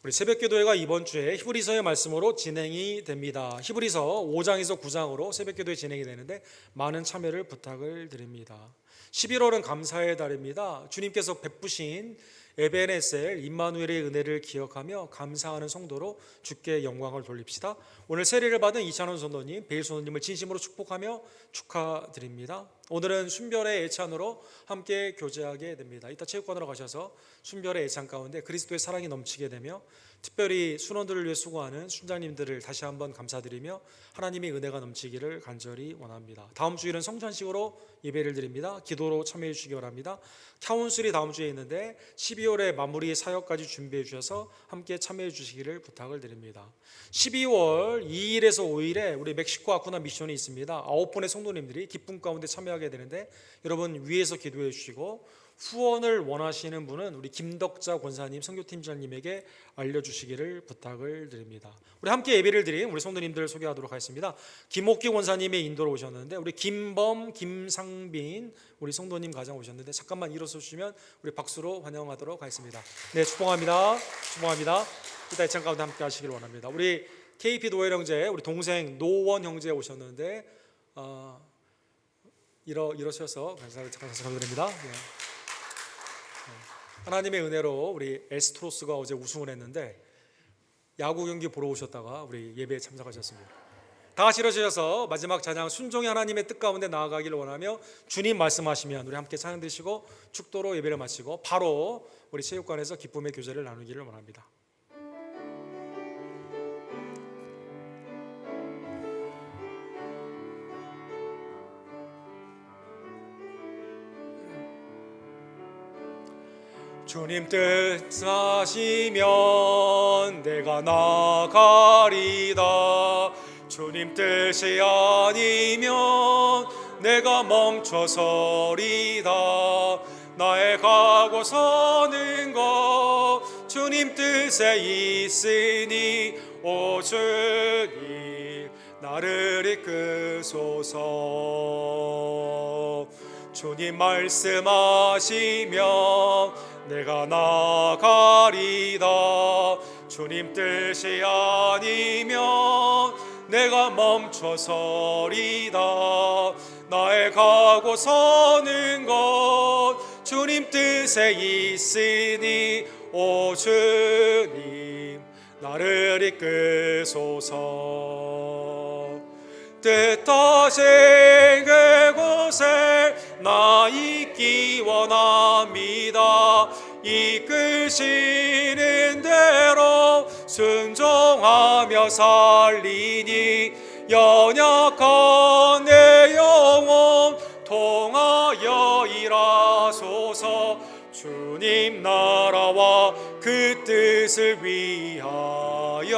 우리 새벽기도회가 이번 주에 히브리서의 말씀으로 진행이 됩니다. 히브리서 5장에서 9장으로 새벽기도회 진행이 되는데 많은 참여를 부탁을 드립니다. 11월은 감사의 달입니다. 주님께서 베푸신 에베네셀 임마누엘의 은혜를 기억하며 감사하는 성도로 주께 영광을 돌립시다. 오늘 세례를 받은 이찬원 선도님, 베일 선도님을 진심으로 축복하며 축하드립니다. 오늘은 순별의 예찬으로 함께 교제하게 됩니다. 이따 체육관으로 가셔서 순별의 예찬 가운데 그리스도의 사랑이 넘치게 되며 특별히 순원들을 위해 수고하는 순장님들을 다시 한번 감사드리며 하나님의 은혜가 넘치기를 간절히 원합니다. 다음 주일은 성찬식으로 예배를 드립니다. 기도로 참여해 주시기 바랍니다. 카운슬이 다음 주에 있는데 12월에 마무리 사역까지 준비해 주셔서 함께 참여해 주시기를 부탁을 드립니다. 12월 2일에서 5일에 우리 멕시코 아쿠나 미션이 있습니다. 9분의 성도님들이 기쁨 가운데 참여하게 되는데 여러분 위에서 기도해 주시고 후원을 원하시는 분은 우리 김덕자 권사님 선교팀장님에게 알려주시기를 부탁을 드립니다. 우리 함께 예배를 드린 우리 성도님들 소개하도록 하겠습니다. 김옥기 권사님의 인도로 오셨는데 우리 김범, 김상빈 우리 성도님 가정 오셨는데 잠깐만 일어서 주시면 우리 박수로 환영하도록 하겠습니다. 네, 축복합니다. 축복합니다. 이따 이 가운데 함께 하시길 원합니다. 우리 KP 노엘 형제 우리 동생 노원 형제 오셨는데 일어서셔서 감사드립니다. 네. 하나님의 은혜로 우리 에스트로스가 어제 우승을 했는데 야구 경기 보러 오셨다가 우리 예배에 참석하셨습니다. 다 같이 일어서셔서 마지막 찬양 순종의 하나님의 뜻 가운데 나아가기를 원하며 주님 말씀하시면 우리 함께 찬양 드시고 축도로 예배를 마치고 바로 우리 체육관에서 기쁨의 교제를 나누기를 원합니다. 주님 뜻하시면 내가 나가리다. 주님 뜻이 아니면 내가 멈춰서리다. 나의 가고 서는 것 주님 뜻에 있으니 오 주님 나를 이끄소서. 주님 말씀하시면 내가 나가리다. 주님 뜻이 아니면 내가 멈춰서리다. 나의 가고 서는 것 주님 뜻에 있으니 오 주님 나를 이끄소서. 뜻하신 그곳에 나 있기 원합니다. 이끄시는 대로 순종하며 살리니 연약한 내 영혼 통하여 일하소서. 주님 나라와 그 뜻을 위하여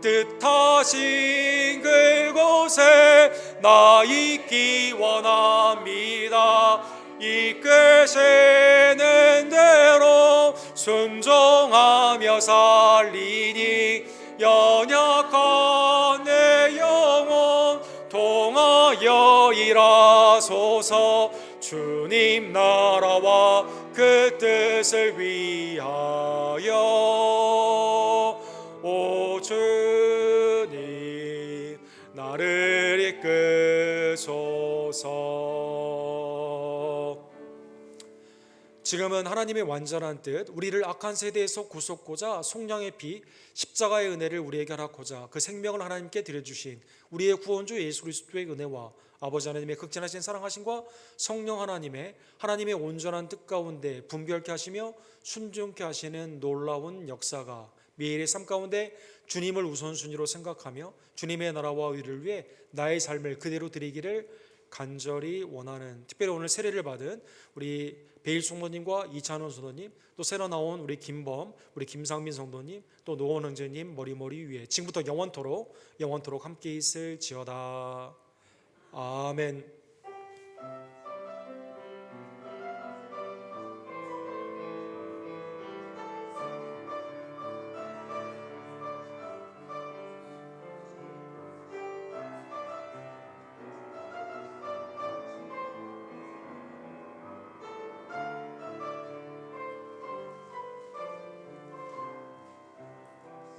뜻하신 그곳에 나 있기 원합니다. 이끄시는 대로 순종하며 살리니 연약한 내 영혼 통하여 일하소서. 주님 나라와 그 뜻을 위하여 오 주님 나를 이끄소서. 지금은 하나님의 완전한 뜻 우리를 악한 세대에서 구속고자 속량의 피 십자가의 은혜를 우리에게 허락하고자 그 생명을 하나님께 드려주신 우리의 구원주 예수 그리스도의 은혜와 아버지 하나님의 극진하신 사랑하심과 성령 하나님의 온전한 뜻 가운데 분별케 하시며 순종케 하시는 놀라운 역사가 매일의 삶 가운데 주님을 우선순위로 생각하며 주님의 나라와 의를 위해 나의 삶을 그대로 드리기를 간절히 원하는, 특별히 오늘 세례를 받은 우리 베일 성도님과 이찬원 성도님, 또 새로 나온 우리 김범, 우리 김상민 성도님, 또 노원 형제님 머리 위에 지금부터 영원토록 함께 있을지어다. 아멘.